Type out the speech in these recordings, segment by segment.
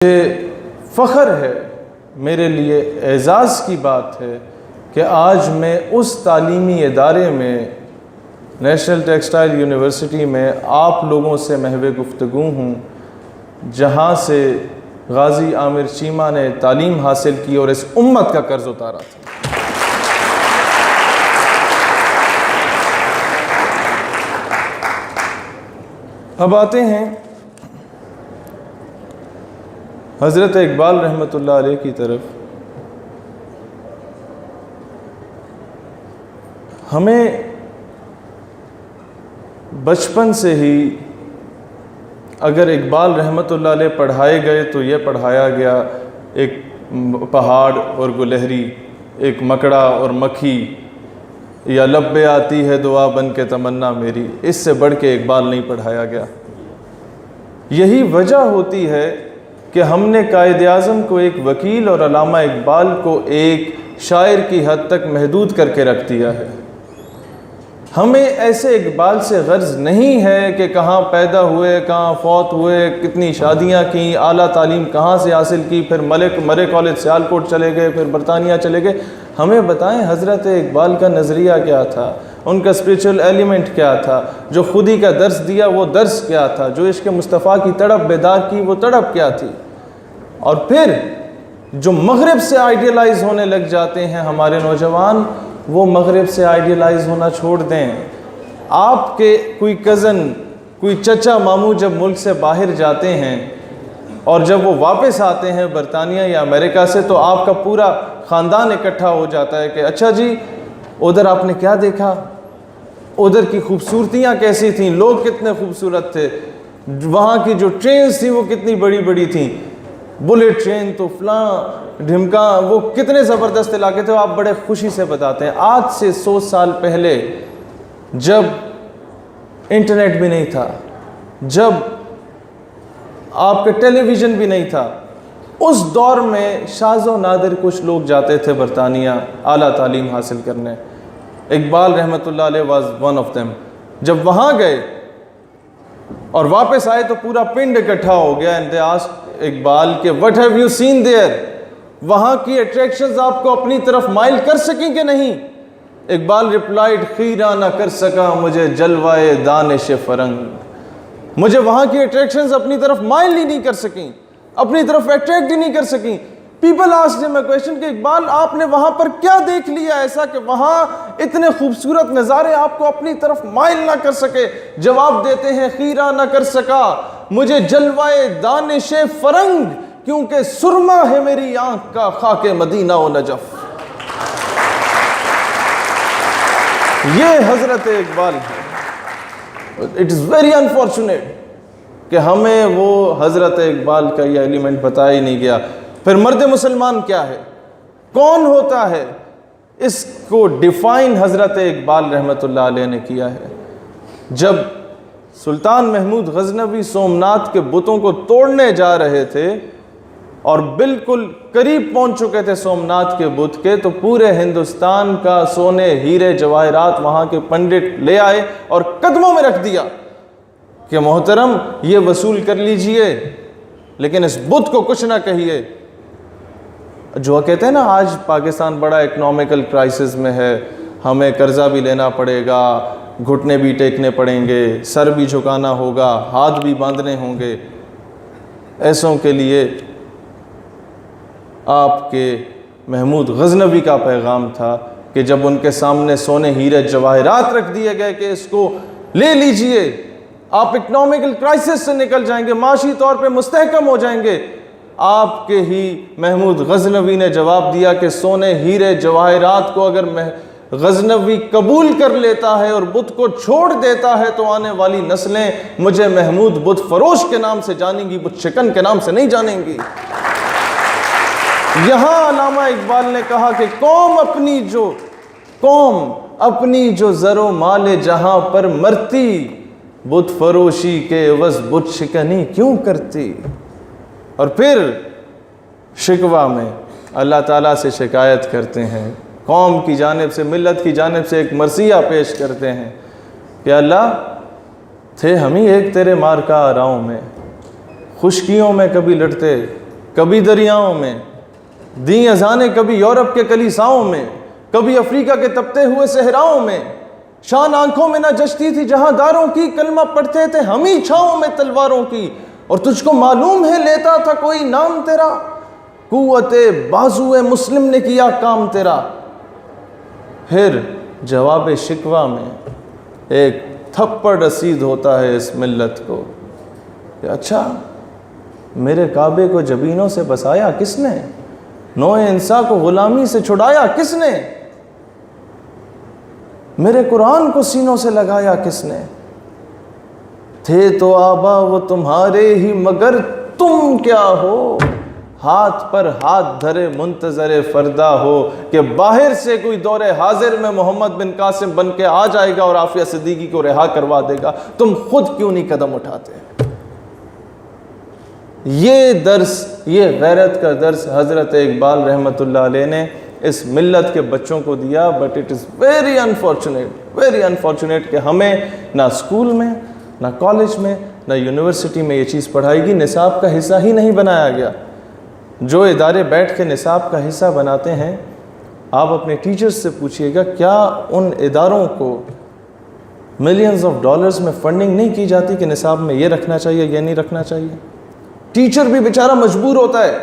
یہ فخر ہے، میرے لیے اعزاز کی بات ہے کہ آج میں اس تعلیمی ادارے میں نیشنل ٹیکسٹائل یونیورسٹی میں آپ لوگوں سے محو گفتگو ہوں، جہاں سے غازی عامر چیمہ نے تعلیم حاصل کی اور اس امت کا قرض اتارا تھا۔ اب آتے ہیں حضرت اقبال رحمۃ اللہ علیہ کی طرف۔ ہمیں بچپن سے ہی اگر اقبال رحمۃ اللہ علیہ پڑھائے گئے تو یہ پڑھایا گیا ایک پہاڑ اور گلہری، ایک مکڑا اور مکھی، یا لب پہ آتی ہے دعا بن کے تمنا میری، اس سے بڑھ کے اقبال نہیں پڑھایا گیا۔ یہی وجہ ہوتی ہے کہ ہم نے قائد اعظم کو ایک وکیل اور علامہ اقبال کو ایک شاعر کی حد تک محدود کر کے رکھ دیا ہے۔ ہمیں ایسے اقبال سے غرض نہیں ہے کہ کہاں پیدا ہوئے، کہاں فوت ہوئے، کتنی شادیاں کیں، اعلیٰ تعلیم کہاں سے حاصل کی، پھر مرے کالج سیالکوٹ چلے گئے، پھر برطانیہ چلے گئے۔ ہمیں بتائیں حضرت اقبال کا نظریہ کیا تھا، ان کا اسپریچول ایلیمنٹ کیا تھا، جو خودی کا درس دیا وہ درس کیا تھا، جو عشق مصطفیٰ کی تڑپ بیدار کی وہ تڑپ کیا تھی۔ اور پھر جو مغرب سے آئیڈیلائز ہونے لگ جاتے ہیں ہمارے نوجوان، وہ مغرب سے آئیڈیلائز ہونا چھوڑ دیں۔ آپ کے کوئی کزن، کوئی چچا ماموں جب ملک سے باہر جاتے ہیں اور جب وہ واپس آتے ہیں برطانیہ یا امریکہ سے، تو آپ کا پورا خاندان اکٹھا ہو جاتا ہے کہ اچھا جی ادھر آپ نے کیا دیکھا، ادھر کی خوبصورتیاں کیسی تھیں، لوگ کتنے خوبصورت تھے، وہاں کی جو ٹرینز تھیں وہ کتنی بڑی بڑی تھیں، بلیٹ ٹرین تو فلاں ڈھمکاں، وہ کتنے زبردست علاقے تھے، آپ بڑے خوشی سے بتاتے ہیں۔ آج سے 100 سال پہلے جب انٹرنیٹ بھی نہیں تھا، جب آپ کا ٹیلی ویژن بھی نہیں تھا، اس دور میں شاذ و نادر کچھ لوگ جاتے تھے برطانیہ اعلیٰ تعلیم حاصل کرنے۔ اقبال رحمۃ اللہ علیہ واز ون آف them۔ جب وہاں گئے اور واپس آئے تو پورا پنڈ اکٹھا ہو گیا، and they asked اقبال کہ what have you seen there؟ وہاں کی اٹریکشنز آپ کو اپنی طرف مائل کر سکیں کہ نہیں؟ اقبال ریپلائڈ خیرہ نہ کر سکا مجھے جلوائے دانش فرنگ۔ مجھے وہاں کی اٹریکشنز اپنی طرف مائل ہی نہیں کر سکیں، اپنی طرف اٹریکٹ ہی نہیں کر سکیں۔ پیپل آسکڈ ہم اے کویسچن کہ اقبال آپ نے وہاں پر کیا دیکھ لیا ایسا کہ وہاں اتنے خوبصورت نظارے آپ کو اپنی طرف مائل نہ کر سکے؟ جواب دیتے ہیں خیرہ نہ کر سکا مجھے جلوائے دانش فرنگ، کیونکہ سرما ہے میری آنکھ کا خاک مدینہ و نجف۔ یہ حضرت اقبال ہے۔ اٹ از ویری انفارچونیٹ کہ ہمیں وہ حضرت اقبال کا یہ ایلیمنٹ بتایا ہی نہیں گیا۔ پھر مرد مسلمان کیا ہے، کون ہوتا ہے، اس کو ڈیفائن حضرت اقبال رحمۃ اللہ علیہ نے کیا ہے۔ جب سلطان محمود غزنوی سومناتھ کے بتوں کو توڑنے جا رہے تھے اور بالکل قریب پہنچ چکے تھے سومناتھ کے بت کے، تو پورے ہندوستان کا سونے ہیرے جواہرات وہاں کے پنڈت لے آئے اور قدموں میں رکھ دیا کہ محترم یہ وصول کر لیجئے، لیکن اس بت کو کچھ نہ کہیے۔ جو کہتے ہیں نا آج پاکستان بڑا اکنامیکل کرائسس میں ہے، ہمیں قرضہ بھی لینا پڑے گا، گھٹنے بھی ٹیکنے پڑیں گے، سر بھی جھکانا ہوگا، ہاتھ بھی باندھنے ہوں گے۔ ایسوں کے لیے آپ کے محمود غزنوی کا پیغام تھا کہ جب ان کے سامنے سونے ہیرے جواہرات رکھ دیے گئے کہ اس کو لے لیجئے، آپ اکنامیکل کرائسس سے نکل جائیں گے، معاشی طور پہ مستحکم ہو جائیں گے، آپ کے ہی محمود غزنوی نے جواب دیا کہ سونے ہیرے جواہرات کو اگر غزنوی قبول کر لیتا ہے اور بت کو چھوڑ دیتا ہے تو آنے والی نسلیں مجھے محمود بت فروش کے نام سے جانیں گی، بت شکن کے نام سے نہیں جانیں گی۔ یہاں علامہ اقبال نے کہا کہ قوم اپنی جو زر و مال جہاں پر مرتی، بت فروشی کے عوض بت شکنی کیوں کرتی؟ اور پھر شکوہ میں اللہ تعالیٰ سے شکایت کرتے ہیں، قوم کی جانب سے، ملت کی جانب سے ایک مرثیہ پیش کرتے ہیں کہ اللہ تھے ہم ہی ایک تیرے مارکا آراؤں میں، خشکیوں میں کبھی لڑتے، کبھی دریاؤں میں، دیں اذانیں کبھی یورپ کے کلیساؤں میں، کبھی افریقہ کے تپتے ہوئے صحراؤں میں، شان آنکھوں میں نہ جچتی تھی جہاں داروں کی، کلمہ پڑھتے تھے ہم ہی چھاؤں میں تلواروں کی، اور تجھ کو معلوم ہے لیتا تھا کوئی نام تیرا، قوت بازو مسلم نے کیا کام تیرا۔ پھر جواب شکوہ میں ایک تھپڑ رسید ہوتا ہے اس ملت کو کہ اچھا میرے کعبے کو جبینوں سے بسایا کس نے، نوع انسان کو غلامی سے چھڑایا کس نے، میرے قرآن کو سینوں سے لگایا کس نے، تھے تو آبا وہ تمہارے ہی مگر تم کیا ہو، ہاتھ پر ہاتھ دھرے منتظر فردا ہو کہ باہر سے کوئی دور حاضر میں محمد بن قاسم بن کے آ جائے گا اور عافیہ صدیقی کو رہا کروا دے گا، تم خود کیوں نہیں قدم اٹھاتے؟ یہ درس، یہ غیرت کا درس حضرت اقبال رحمۃ اللہ علیہ نے اس ملت کے بچوں کو دیا، but it is very unfortunate کہ ہمیں نہ اسکول میں، نہ کالج میں، نہ یونیورسٹی میں یہ چیز پڑھائی گی، نصاب کا حصہ ہی نہیں بنایا گیا۔ جو ادارے بیٹھ کے نصاب کا حصہ بناتے ہیں، آپ اپنے ٹیچرز سے پوچھئے گا کیا ان اداروں کو ملینز آف ڈالرز میں فنڈنگ نہیں کی جاتی کہ نصاب میں یہ رکھنا چاہیے، یہ نہیں رکھنا چاہیے؟ ٹیچر بھی بیچارہ مجبور ہوتا ہے،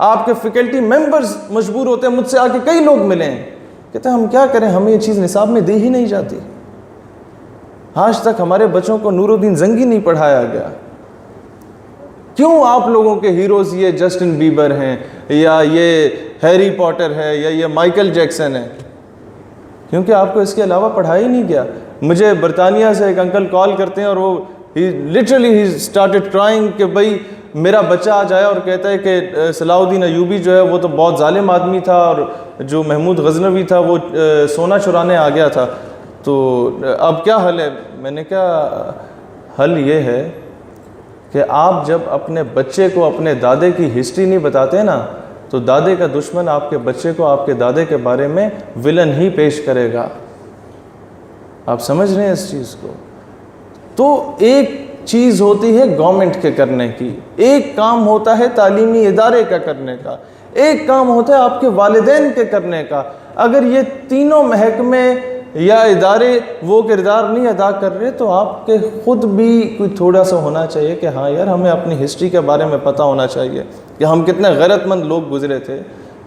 آپ کے فیکلٹی ممبرز مجبور ہوتے ہیں، مجھ سے آ کے کئی لوگ ملے ہیں، کہتے ہیں ہم کیا کریں، ہمیں یہ چیز نصاب میں دی ہی نہیں جاتی۔ آج تک ہمارے بچوں کو نور الدین زنگی نہیں پڑھایا گیا۔ کیوں آپ لوگوں کے ہیروز یہ جسٹن بیبر ہیں، یا یہ ہیری پوٹر ہے، یا یہ مائیکل جیکسن ہے؟ کیونکہ آپ کو اس کے علاوہ پڑھایا ہی نہیں گیا۔ مجھے برطانیہ سے ایک انکل کال کرتے ہیں اور وہ literally he started crying کہ بھائی میرا بچہ آ جایا اور کہتا ہے کہ صلاح الدین ایوبی جو ہے وہ تو بہت ظالم آدمی تھا، اور جو محمود غزنوی تھا وہ سونا چرانے آ گیا تھا، تو اب کیا حل ہے؟ میں نے کہا حل یہ ہے کہ آپ جب اپنے بچے کو اپنے دادے کی ہسٹری نہیں بتاتے نا، تو دادے کا دشمن آپ کے بچے کو آپ کے دادے کے بارے میں ولن ہی پیش کرے گا۔ آپ سمجھ رہے ہیں اس چیز کو؟ تو ایک چیز ہوتی ہے گورنمنٹ کے کرنے کی، ایک کام ہوتا ہے تعلیمی ادارے کا کرنے کا، ایک کام ہوتا ہے آپ کے والدین کے کرنے کا۔ اگر یہ تینوں محکمے یا ادارے وہ کردار نہیں ادا کر رہے تو آپ کے خود بھی کوئی تھوڑا سا ہونا چاہیے کہ ہاں یار ہمیں اپنی ہسٹری کے بارے میں پتہ ہونا چاہیے کہ ہم کتنے غیرت مند لوگ گزرے تھے،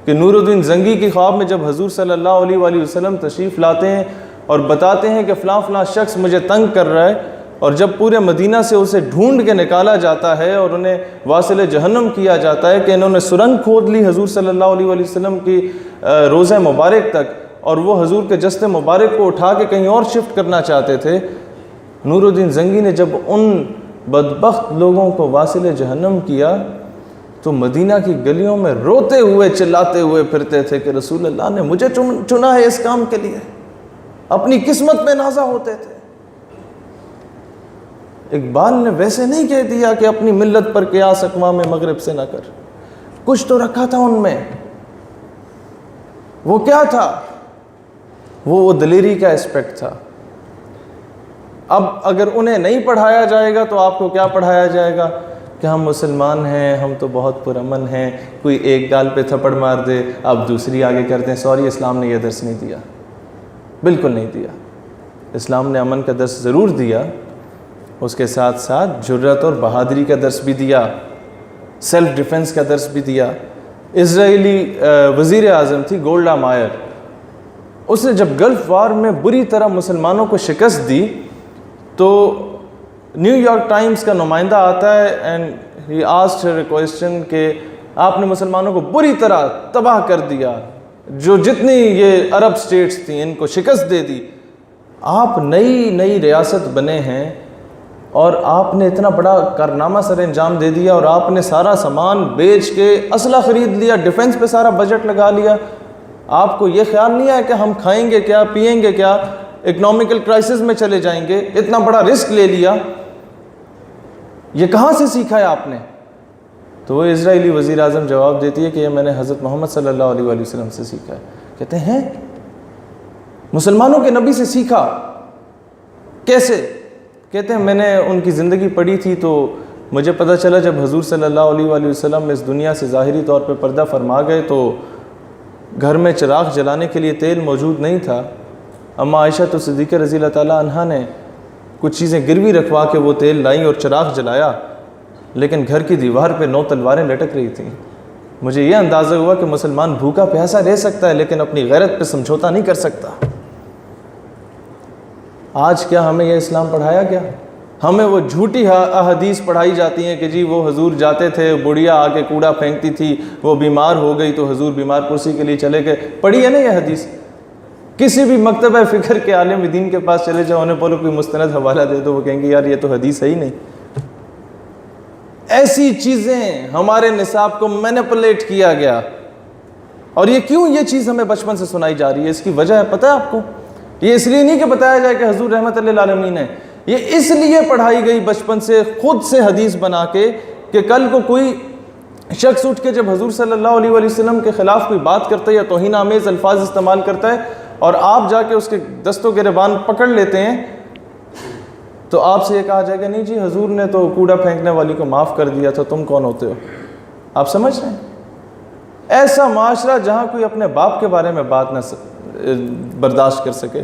کہ نور الدین زنگی کی خواب میں جب حضور صلی اللہ علیہ وآلہ وسلم تشریف لاتے ہیں اور بتاتے ہیں کہ فلاں فلاں شخص مجھے تنگ کر رہا ہے، اور جب پورے مدینہ سے اسے ڈھونڈ کے نکالا جاتا ہے اور انہیں واصل جہنم کیا جاتا ہے کہ انہوں نے سرنگ کھود لی حضور صلی اللہ علیہ وآلہ وسلم کی روضہ مبارک تک، اور وہ حضور کے جسد مبارک کو اٹھا کے کہیں اور شفٹ کرنا چاہتے تھے، نور الدین زنگی نے جب ان بدبخت لوگوں کو واصل جہنم کیا تو مدینہ کی گلیوں میں روتے ہوئے چلاتے ہوئے پھرتے تھے کہ رسول اللہ نے مجھے چنا ہے اس کام کے لیے، اپنی قسمت میں نازا ہوتے تھے۔ اقبال نے ویسے نہیں کہہ دیا کہ اپنی ملت پر قیاس اقوام مغرب سے نہ کر، کچھ تو رکھا تھا ان میں۔ وہ کیا تھا؟ وہ دلیری کا اسپیکٹ تھا۔ اب اگر انہیں نہیں پڑھایا جائے گا تو آپ کو کیا پڑھایا جائے گا؟ کہ ہم مسلمان ہیں، ہم تو بہت پرامن ہیں، کوئی ایک گال پہ تھپڑ مار دے آپ دوسری آگے کرتے ہیں۔ سوری، اسلام نے یہ درس نہیں دیا، بالکل نہیں دیا۔ اسلام نے امن کا درس ضرور دیا، اس کے ساتھ ساتھ جرأت اور بہادری کا درس بھی دیا، سیلف ڈیفنس کا درس بھی دیا۔ اسرائیلی وزیر اعظم تھی گولڈا مائر، اس نے جب گلف وار میں بری طرح مسلمانوں کو شکست دی تو نیو یارک ٹائمز کا نمائندہ آتا ہے and he asked Hare a question کہ آپ نے مسلمانوں کو بری طرح تباہ کر دیا، جو جتنی یہ عرب سٹیٹس تھیں ان کو شکست دے دی، آپ نئی ریاست بنے ہیں اور آپ نے اتنا بڑا کارنامہ سر انجام دے دیا، اور آپ نے سارا سامان بیچ کے اسلحہ خرید لیا، ڈیفنس پہ سارا بجٹ لگا لیا، آپ کو یہ خیال نہیں آیا کہ ہم کھائیں گے کیا، پئیں گے کیا، اکنامیکل کرائسس میں چلے جائیں گے، اتنا بڑا رسک لے لیا، یہ کہاں سے سیکھا ہے آپ نے؟ تو وہ اسرائیلی وزیر اعظم جواب دیتی ہے کہ یہ میں نے حضرت محمد صلی اللہ علیہ وآلہ وسلم سے سیکھا ہے۔ کہتے ہیں مسلمانوں کے نبی سے سیکھا؟ کیسے؟ کہتے ہیں میں نے ان کی زندگی پڑھی تھی تو مجھے پتہ چلا جب حضور صلی اللہ علیہ وآلہ وسلم اس دنیا سے ظاہری طور پہ پردہ فرما گئے تو گھر میں چراغ جلانے کے لیے تیل موجود نہیں تھا. اما عائشہ تو صدیقہ رضی اللہ تعالیٰ عنہا نے کچھ چیزیں گروی رکھوا کے وہ تیل لائیں اور چراغ جلایا, لیکن گھر کی دیوار پہ 9 تلواریں لٹک رہی تھیں. مجھے یہ اندازہ ہوا کہ مسلمان بھوکا پیاسا رہ سکتا ہے لیکن اپنی غیرت پہ سمجھوتا نہیں کر سکتا. آج کیا ہمیں یہ اسلام پڑھایا گیا؟ ہمیں وہ جھوٹی احادیث پڑھائی جاتی ہیں کہ جی وہ حضور جاتے تھے, بڑھیا آ کے کوڑا پھینکتی تھی, وہ بیمار ہو گئی تو حضور بیمار پرسی کے لیے چلے گئے. پڑھی ہے نا یہ حدیث؟ کسی بھی مکتبہ فکر کے عالم دین کے پاس چلے جاؤ, انہیں بولو کوئی مستند حوالہ دے دو, وہ کہیں گے یار یہ تو حدیث ہے ہی نہیں. ایسی چیزیں ہمارے نصاب کو مینیپولیٹ کیا گیا. اور یہ کیوں یہ چیز ہمیں بچپن سے سنائی جا رہی ہے؟ اس کی وجہ ہے پتہ ہے آپ کو؟ یہ اس لیے نہیں کہ بتایا جائے کہ حضور رحمت اللہ العالمین ہے, یہ اس لیے پڑھائی گئی بچپن سے خود سے حدیث بنا کے کہ کل کو کوئی شخص اٹھ کے جب حضور صلی اللہ علیہ وسلم کے خلاف کوئی بات کرتا ہے یا توہین آمیز الفاظ استعمال کرتا ہے اور آپ جا کے اس کے دستوں گریبان پکڑ لیتے ہیں تو آپ سے یہ کہا جائے گا نہیں جی حضور نے تو کوڑا پھینکنے والی کو معاف کر دیا تھا, تم کون ہوتے ہو؟ آپ سمجھ رہے ہیں؟ ایسا معاشرہ جہاں کوئی اپنے باپ کے بارے میں بات نہ برداشت کر سکے,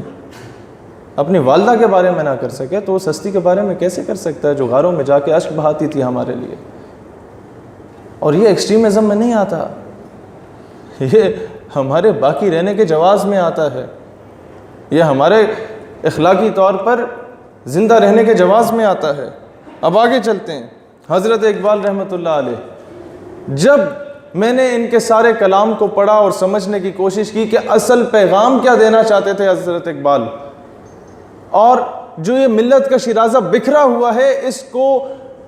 اپنی والدہ کے بارے میں نہ کر سکے, تو وہ سستی کے بارے میں کیسے کر سکتا ہے جو غاروں میں جا کے اشک بہاتی تھی ہمارے لیے؟ اور یہ ایکسٹریمزم میں نہیں آتا, یہ ہمارے باقی رہنے کے جواز میں آتا ہے, یہ ہمارے اخلاقی طور پر زندہ رہنے کے جواز میں آتا ہے. اب آگے چلتے ہیں. حضرت اقبال رحمۃ اللہ علیہ, جب میں نے ان کے سارے کلام کو پڑھا اور سمجھنے کی کوشش کی کہ اصل پیغام کیا دینا چاہتے تھے حضرت اقبال, اور جو یہ ملت کا شیرازہ بکھرا ہوا ہے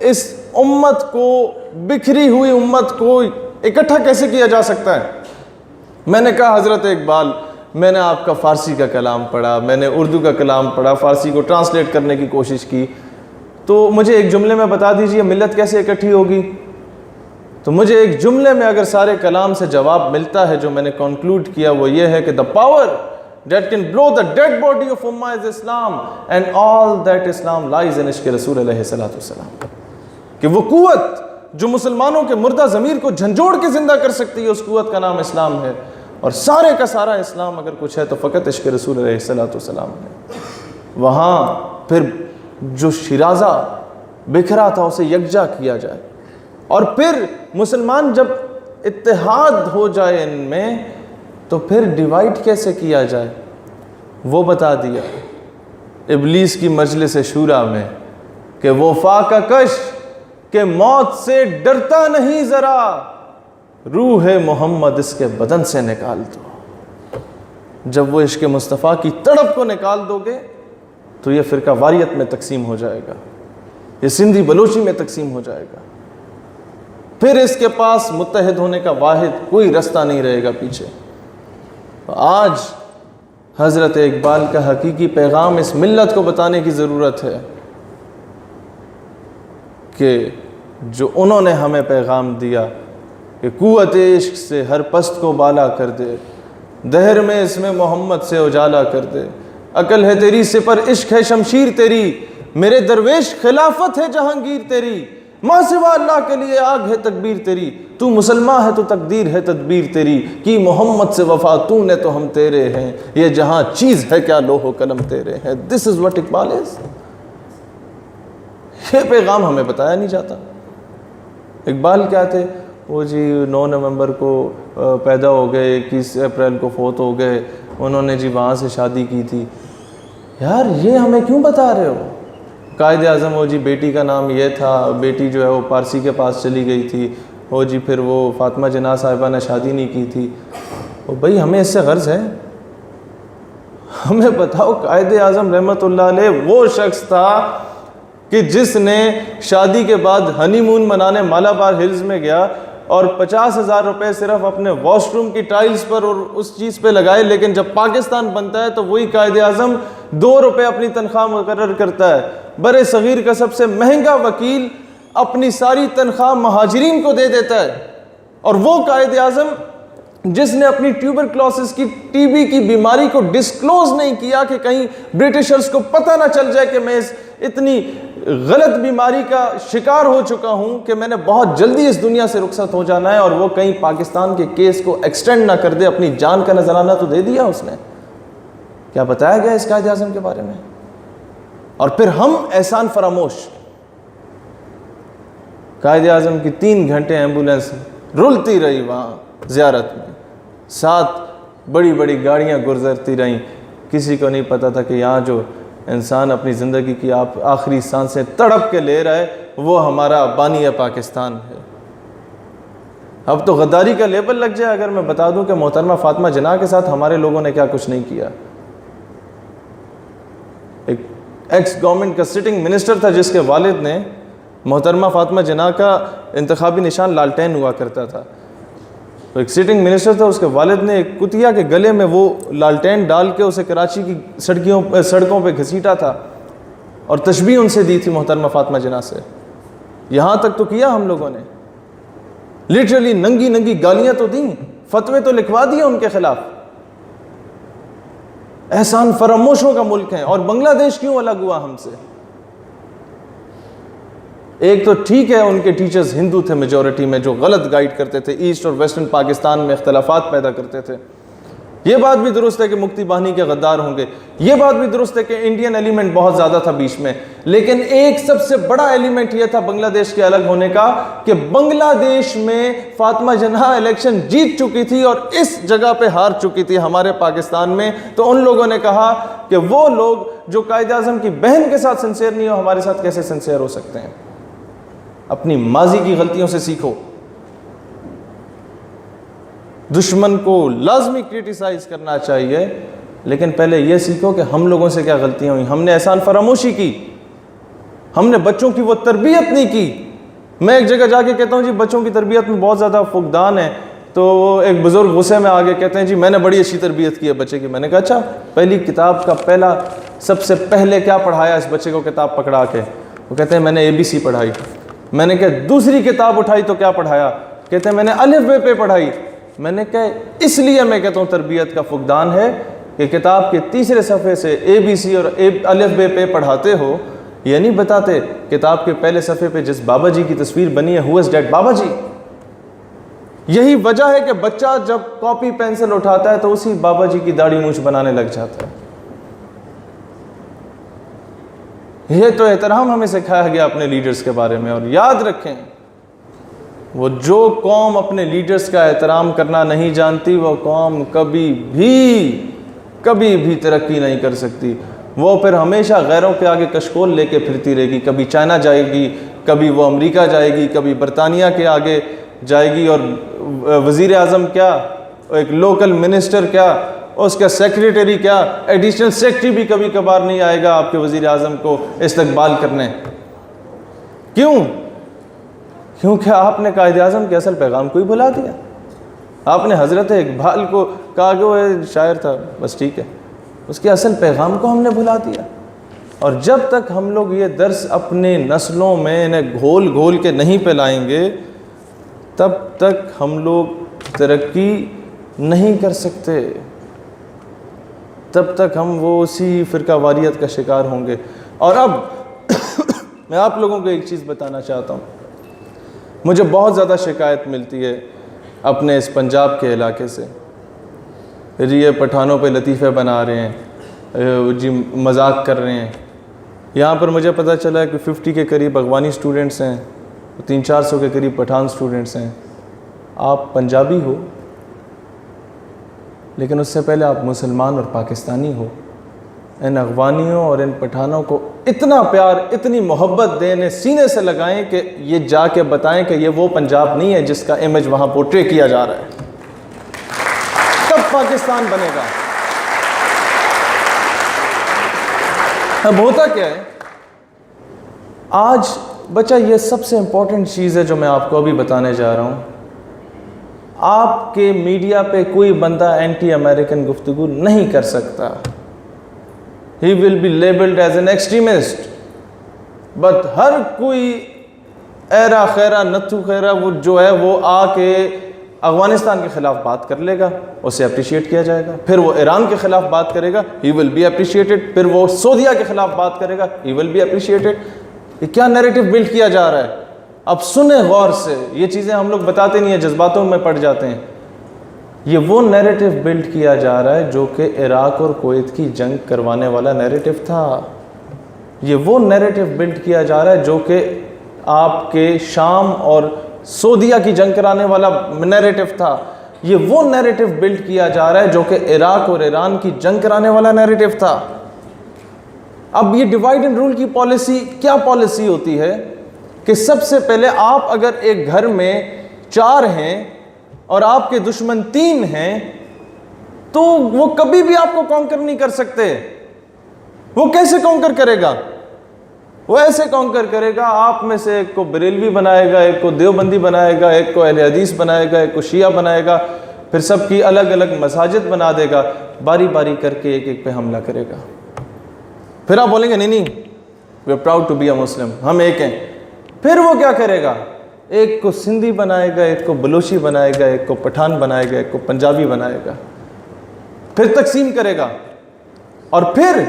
اس امت کو, بکھری ہوئی امت کو اکٹھا کیسے کیا جا سکتا ہے؟ میں نے کہا حضرت اقبال, میں نے آپ کا فارسی کا کلام پڑھا, میں نے اردو کا کلام پڑھا, فارسی کو ٹرانسلیٹ کرنے کی کوشش کی, تو مجھے ایک جملے میں بتا دیجئے ملت کیسے اکٹھی ہوگی؟ تو مجھے ایک جملے میں اگر سارے کلام سے جواب ملتا ہے جو میں نے کنکلوڈ کیا, وہ یہ ہے کہ the power that can blow the dead body of Ummah is Islam and all that Islam lies in عشق رسول علیہ السلام. کہ وہ قوت جو مسلمانوں کے مردہ ضمیر کو جھنجھوڑ کے زندہ کر سکتی ہے, اس قوت کا نام اسلام ہے, اور سارے کا سارا اسلام اگر کچھ ہے تو فقط عشق رسول علیہ السلام ہے. وہاں پھر جو شیرازہ بکھرا تھا اسے یکجا کیا جائے, اور پھر مسلمان جب اتحاد ہو جائے ان میں تو پھر ڈیوائڈ کیسے کیا جائے وہ بتا دیا ابلیس کی مجلس شورا میں کہ وہ فاقہ کش کہ موت سے ڈرتا نہیں ذرا, روح محمد اس کے بدن سے نکال دو. جب وہ عشق مصطفیٰ کی تڑپ کو نکال دو گے تو یہ فرقہ واریت میں تقسیم ہو جائے گا, یہ سندھی بلوچی میں تقسیم ہو جائے گا, پھر اس کے پاس متحد ہونے کا واحد کوئی رستہ نہیں رہے گا پیچھے. آج حضرت اقبال کا حقیقی پیغام اس ملت کو بتانے کی ضرورت ہے کہ جو انہوں نے ہمیں پیغام دیا کہ قوت عشق سے ہر پست کو بالا کر دے, دہر میں اس میں محمد سے اجالا کر دے, عقل ہے تیری سپر عشق ہے شمشیر تیری, میرے درویش خلافت ہے جہانگیر تیری, ماں سوا اللہ کے لیے آگ ہے تکبیر تیری, تو مسلمان ہے تو تقدیر ہے تدبیر تیری, کی محمد سے وفا تو نے تو ہم تیرے ہیں, یہ جہاں چیز ہے کیا لوح و قلم تیرے ہیں. دس از واٹ اقبال از. یہ پیغام ہمیں بتایا نہیں جاتا. اقبال کیا تھے؟ وہ جی 9 نومبر کو پیدا ہو گئے, 21 اپریل کو فوت ہو گئے, انہوں نے جی وہاں سے شادی کی تھی. یار یہ ہمیں کیوں بتا رہے ہو؟ قائد اعظم ہو جی بیٹی کا نام یہ تھا, بیٹی جو ہے وہ پارسی کے پاس چلی گئی تھی, ہو جی پھر وہ فاطمہ جناح صاحبہ نے شادی نہیں کی تھی. بھئی ہمیں اس سے غرض ہے؟ ہمیں بتاؤ قائد اعظم رحمت اللہ علیہ وہ شخص تھا کہ جس نے شادی کے بعد ہنی مون منانے مالابار ہلز میں گیا اور 50,000 روپے صرف اپنے واش روم کی ٹائلز پر اور اس چیز پہ لگائے, لیکن جب پاکستان بنتا ہے تو وہی قائد اعظم 2 روپے اپنی تنخواہ مقرر کرتا ہے. برِ صغیر کا سب سے مہنگا وکیل اپنی ساری تنخواہ مہاجرین کو دے دیتا ہے, اور وہ قائد اعظم جس نے اپنی ٹیوبرکلوسس کی ٹی بی کی بیماری کو ڈسکلوز نہیں کیا کہ کہیں برٹشرز کو پتہ نہ چل جائے کہ میں اس اتنی غلط بیماری کا شکار ہو چکا ہوں کہ میں نے بہت جلدی اس دنیا سے رخصت ہو جانا ہے، اور وہ کہیں پاکستان کے کیس کو ایکسٹینڈ نہ کر دے، اپنی جان کا نذرانہ تو دے دیا اس نے. کیا بتایا گیا اس قائد اعظم کے بارے میں؟ اور پھر ہم احسان فراموش. قائد اعظم کی 3 گھنٹے ایمبولینس رلتی رہی وہاں زیارت میں، 7 بڑی بڑی گاڑیاں گزرتی رہیں. کسی کو نہیں پتا تھا کہ یہاں جو انسان اپنی زندگی کی آخری سانسیں تڑپ کے لے رہا ہے وہ ہمارا بانی پاکستان ہے. اب تو غداری کا لیبل لگ جائے اگر میں بتا دوں کہ محترمہ فاطمہ جناح کے ساتھ ہمارے لوگوں نے کیا کچھ نہیں کیا. ایک ایکس گورنمنٹ کا سٹنگ منسٹر تھا جس کے والد نے، محترمہ فاطمہ جناح کا انتخابی نشان لالٹین ہوا کرتا تھا، تو ایک سٹنگ منسٹر تھا، اس کے والد نے ایک کتیا کے گلے میں وہ لالٹین ڈال کے اسے کراچی کی سڑکوں پہ گھسیٹا تھا، اور تشبیہ ان سے دی تھی محترمہ فاطمہ جناح سے. یہاں تک تو کیا ہم لوگوں نے، لٹرلی ننگی ننگی گالیاں تو دیں، فتوے تو لکھوا دیے ان کے خلاف. احسان فراموشوں کا ملک ہے. اور بنگلہ دیش کیوں الگ ہوا ہم سے؟ ایک تو ٹھیک ہے ان کے ٹیچرز ہندو تھے میجورٹی میں، جو غلط گائیڈ کرتے تھے، ایسٹ اور ویسٹرن پاکستان میں اختلافات پیدا کرتے تھے. یہ بات بھی درست ہے کہ مکتی باہنی کے غدار ہوں گے، یہ بات بھی درست ہے کہ انڈین ایلیمنٹ بہت زیادہ تھا بیچ میں. لیکن ایک سب سے بڑا ایلیمنٹ یہ تھا بنگلہ دیش کے الگ ہونے کا کہ بنگلہ دیش میں فاطمہ جناح الیکشن جیت چکی تھی اور اس جگہ پہ ہار چکی تھی ہمارے پاکستان میں. تو ان لوگوں نے کہا کہ وہ لوگ جو قائد اعظم کی بہن کے ساتھ سنسیئر نہیں ہو، ہمارے ساتھ کیسے سنسیئر ہو سکتے ہیں؟ اپنی ماضی کی غلطیوں سے سیکھو. دشمن کو لازمی کرٹیسائز کرنا چاہیے، لیکن پہلے یہ سیکھو کہ ہم لوگوں سے کیا غلطیاں ہوئیں. ہم نے احسان فراموشی کی، ہم نے بچوں کی وہ تربیت نہیں کی. میں ایک جگہ جا کے کہتا ہوں جی بچوں کی تربیت میں بہت زیادہ فقدان ہے، تو ایک بزرگ غصے میں آگے کہتے ہیں جی میں نے بڑی اچھی تربیت کی ہے بچے کی. میں نے کہا اچھا، پہلی کتاب کا پہلا سب سے پہلے کیا پڑھایا اس بچے کو کتاب پکڑا کے؟ وہ کہتے ہیں میں نے ABC پڑھائی. میں نے کہا دوسری کتاب اٹھائی تو کیا پڑھایا؟ کہتے ہیں میں نے الف بے پہ پڑھائی. میں نے کہا اس لیے میں کہتا ہوں تربیت کا فقدان ہے کہ کتاب کے تیسرے صفحے سے ABC اور الف بے پہ پڑھاتے ہو، یہ نہیں بتاتے کتاب کے پہلے صفحے پہ جس بابا جی کی تصویر بنی ہے ہو از ڈیٹ بابا جی. یہی وجہ ہے کہ بچہ جب کاپی پینسل اٹھاتا ہے تو اسی بابا جی کی داڑھی مونچھ بنانے لگ جاتا ہے. یہ تو احترام ہمیں سکھایا گیا اپنے لیڈرز کے بارے میں. اور یاد رکھیں، وہ جو قوم اپنے لیڈرز کا احترام کرنا نہیں جانتی وہ قوم کبھی بھی ترقی نہیں کر سکتی. وہ پھر ہمیشہ غیروں کے آگے کشکول لے کے پھرتی رہے گی. کبھی چائنا جائے گی، کبھی وہ امریکہ جائے گی، کبھی برطانیہ کے آگے جائے گی. اور وزیر اعظم کیا، ایک لوکل منسٹر کیا، اس کا سیکریٹری کیا، ایڈیشنل سیکریٹری بھی کبھی کبھار نہیں آئے گا آپ کے وزیر اعظم کو استقبال کرنے. کیوں؟ کیونکہ آپ نے قائد اعظم کے اصل پیغام کو ہی بھلا دیا. آپ نے حضرت اقبال کو کہا کہ وہ شاعر تھا، بس ٹھیک ہے، اس کے اصل پیغام کو ہم نے بھلا دیا. اور جب تک ہم لوگ یہ درس اپنے نسلوں میں انہیں گھول گھول کے نہیں پلائیں گے تب تک ہم لوگ ترقی نہیں کر سکتے. تب تک ہم وہ اسی فرقہ واریت کا شکار ہوں گے. اور اب میں آپ لوگوں کو ایک چیز بتانا چاہتا ہوں. مجھے بہت زیادہ شکایت ملتی ہے اپنے اس پنجاب کے علاقے سے، یہ پٹھانوں پہ لطیفے بنا رہے ہیں جی، مذاق کر رہے ہیں. یہاں پر مجھے پتہ چلا ہے کہ 50 کے قریب افغانی سٹوڈنٹس ہیں، 300-400 کے قریب پٹھان سٹوڈنٹس ہیں. آپ پنجابی ہو لیکن اس سے پہلے آپ مسلمان اور پاکستانی ہو. ان افغانیوں اور ان پٹھانوں کو اتنا پیار، اتنی محبت دیں، انہیں سینے سے لگائیں کہ یہ جا کے بتائیں کہ یہ وہ پنجاب نہیں ہے جس کا امیج وہاں پورٹرے کیا جا رہا ہے. تب پاکستان بنے گا. اب ہوتا کیا ہے آج بچہ، یہ سب سے امپورٹنٹ چیز ہے جو میں آپ کو ابھی بتانے جا رہا ہوں. آپ کے میڈیا پہ کوئی بندہ اینٹی امریکن گفتگو نہیں کر سکتا. He will be labeled as an extremist. But ہر کوئی ایرا خیرہ نتھو خیرہ وہ جو ہے وہ آ کے افغانستان کے خلاف بات کر لے گا، اسے اپریشیٹ کیا جائے گا. پھر وہ ایران کے خلاف بات کرے گا، he will be appreciated. پھر وہ سعودیہ کے خلاف بات کرے گا، he will be appreciated. یہ کیا نیریٹو بلڈ کیا جا رہا ہے؟ اب سنیں غور سے، یہ چیزیں ہم لوگ بتاتے نہیں ہیں، جذباتوں میں پڑ جاتے ہیں. یہ وہ نیریٹو بلڈ کیا جا رہا ہے جو کہ عراق اور کویت کی جنگ کروانے والا نیریٹو تھا. یہ وہ نیریٹو بلڈ کیا جا رہا ہے جو کہ آپ کے شام اور سعودیہ کی جنگ کرانے والا نیریٹو تھا. یہ وہ نیریٹو بلڈ کیا جا رہا ہے جو کہ عراق اور ایران کی جنگ کرانے والا نیریٹو تھا. اب یہ ڈیوائڈ اینڈ رول کی پالیسی کیا پالیسی ہوتی ہے کہ سب سے پہلے آپ اگر ایک گھر میں 4 ہیں اور آپ کے دشمن 3 ہیں تو وہ کبھی بھی آپ کو کانکر نہیں کر سکتے. وہ کیسے کانکر کرے گا؟ وہ ایسے کانکر کرے گا، آپ میں سے ایک کو بریلوی بنائے گا، ایک کو دیوبندی بنائے گا، ایک کو اہل حدیث بنائے گا، ایک کو شیعہ بنائے گا، پھر سب کی الگ الگ مساجد بنا دے گا، باری باری کر کے ایک ایک پہ حملہ کرے گا. پھر آپ بولیں گے نہیں we are proud to be a Muslim, ہم ایک ہیں. پھر وہ کیا کرے گا؟ ایک کو سندھی بنائے گا، ایک کو بلوچی بنائے گا، ایک کو پٹھان بنائے گا، ایک کو پنجابی بنائے گا، پھر تقسیم کرے گا. اور پھر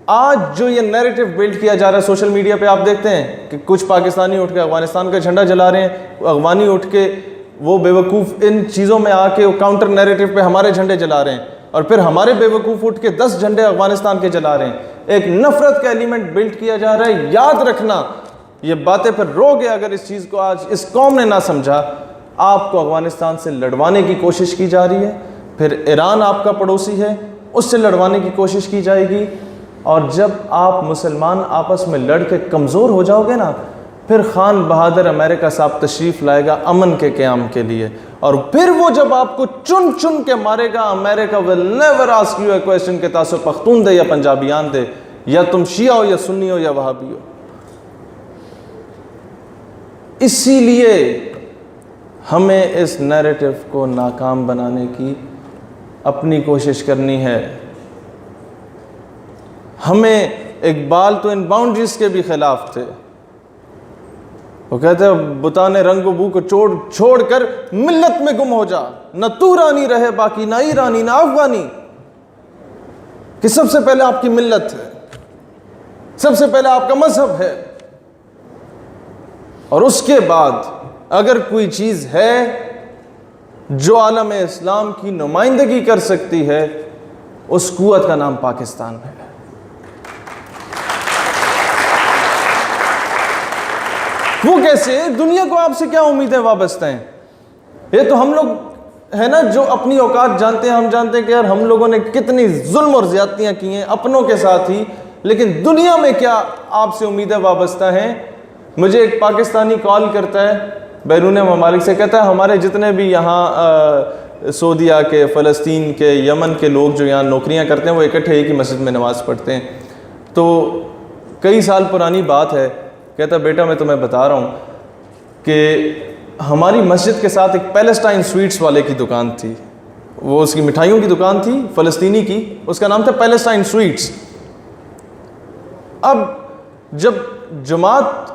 آج جو یہ نیریٹو بلڈ کیا جا رہا ہے سوشل میڈیا پہ، آپ دیکھتے ہیں کہ کچھ پاکستانی اٹھ کے افغانستان کا جھنڈا جلا رہے ہیں، افغانی اٹھ کے وہ بیوقوف ان چیزوں میں آ کے وہ کاؤنٹر نیریٹو پہ ہمارے جھنڈے جلا رہے ہیں، اور پھر ہمارے بیوقوف اٹھ کے 10 جھنڈے افغانستان کے جلا رہے ہیں. ایک نفرت کا ایلیمنٹ بلڈ کیا جا رہا ہے. یاد رکھنا یہ باتیں پھر رو گے اگر اس چیز کو آج اس قوم نے نہ سمجھا. آپ کو افغانستان سے لڑوانے کی کوشش کی جا رہی ہے، پھر ایران آپ کا پڑوسی ہے، اس سے لڑوانے کی کوشش کی جائے گی. اور جب آپ مسلمان آپس میں لڑ کے کمزور ہو جاؤ گے نا، پھر خان بہادر امریکہ صاحب تشریف لائے گا امن کے قیام کے لیے، اور پھر وہ جب آپ کو چن چن کے مارے گا، امریکہ will never ask you a question کہ تاسو پختون دے یا پنجابیان دے، یا تم شیعہ ہو یا سنی ہو یا وہابی ہو. اسی لیے ہمیں اس نیریٹو کو ناکام بنانے کی اپنی کوشش کرنی ہے. ہمیں اقبال تو ان باؤنڈریز کے بھی خلاف تھے. وہ کہتے ہیں بتانے رنگ و بو کو چھوڑ کر ملت میں گم ہو جا، نہ تو رانی رہے باقی، نہ ایرانی نہ افغانی. کہ سب سے پہلے آپ کی ملت ہے، سب سے پہلے آپ کا مذہب ہے، اور اس کے بعد اگر کوئی چیز ہے جو عالم اسلام کی نمائندگی کر سکتی ہے، اس قوت کا نام پاکستان ہے. وہ کیسے؟ دنیا کو آپ سے کیا امیدیں وابستہ ہیں؟ یہ تو ہم لوگ ہے نا جو اپنی اوقات جانتے ہیں. ہم جانتے ہیں کہ یار ہم لوگوں نے کتنی ظلم اور زیادتیاں کی ہیں اپنوں کے ساتھ ہی، لیکن دنیا میں کیا آپ سے امیدیں وابستہ ہیں؟ مجھے ایک پاکستانی کال کرتا ہے بیرون ممالک سے، کہتا ہے ہمارے جتنے بھی یہاں سعودیہ کے، فلسطین کے، یمن کے لوگ جو یہاں نوکریاں کرتے ہیں وہ اکٹھے ایک ہی مسجد میں نماز پڑھتے ہیں. تو کئی سال پرانی بات ہے. کہتا بیٹا میں تمہیں بتا رہا ہوں کہ ہماری مسجد کے ساتھ ایک پیلسٹائن سویٹس والے کی دکان تھی. وہ اس کی مٹھائیوں کی دکان تھی فلسطینی کی، اس کا نام تھا پیلسٹائن سویٹس. اب جب جماعت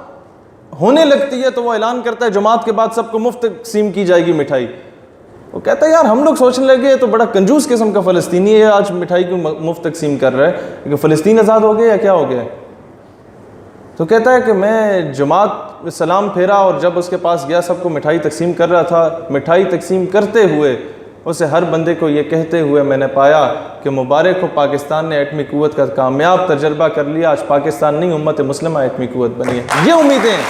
ہونے لگتی ہے تو وہ اعلان کرتا ہے جماعت کے بعد سب کو مفت تقسیم کی جائے گی مٹھائی. وہ کہتا ہے یار ہم لوگ سوچنے لگے تو بڑا کنجوس قسم کا فلسطینی ہے، آج مٹھائی کیوں مفت تقسیم کر رہا ہے، کہ فلسطین آزاد ہو گیا یا کیا ہو گیا؟ تو کہتا ہے کہ میں جماعت سلام پھیرا اور جب اس کے پاس گیا سب کو مٹھائی تقسیم کر رہا تھا. مٹھائی تقسیم کرتے ہوئے اسے ہر بندے کو یہ کہتے ہوئے میں نے پایا کہ مبارک ہو پاکستان نے ایٹمی قوت کا کامیاب تجربہ کر لیا، آج پاکستان نہیں امت مسلمہ ایٹمی قوت بنی ہے. یہ امیدیں ہیں.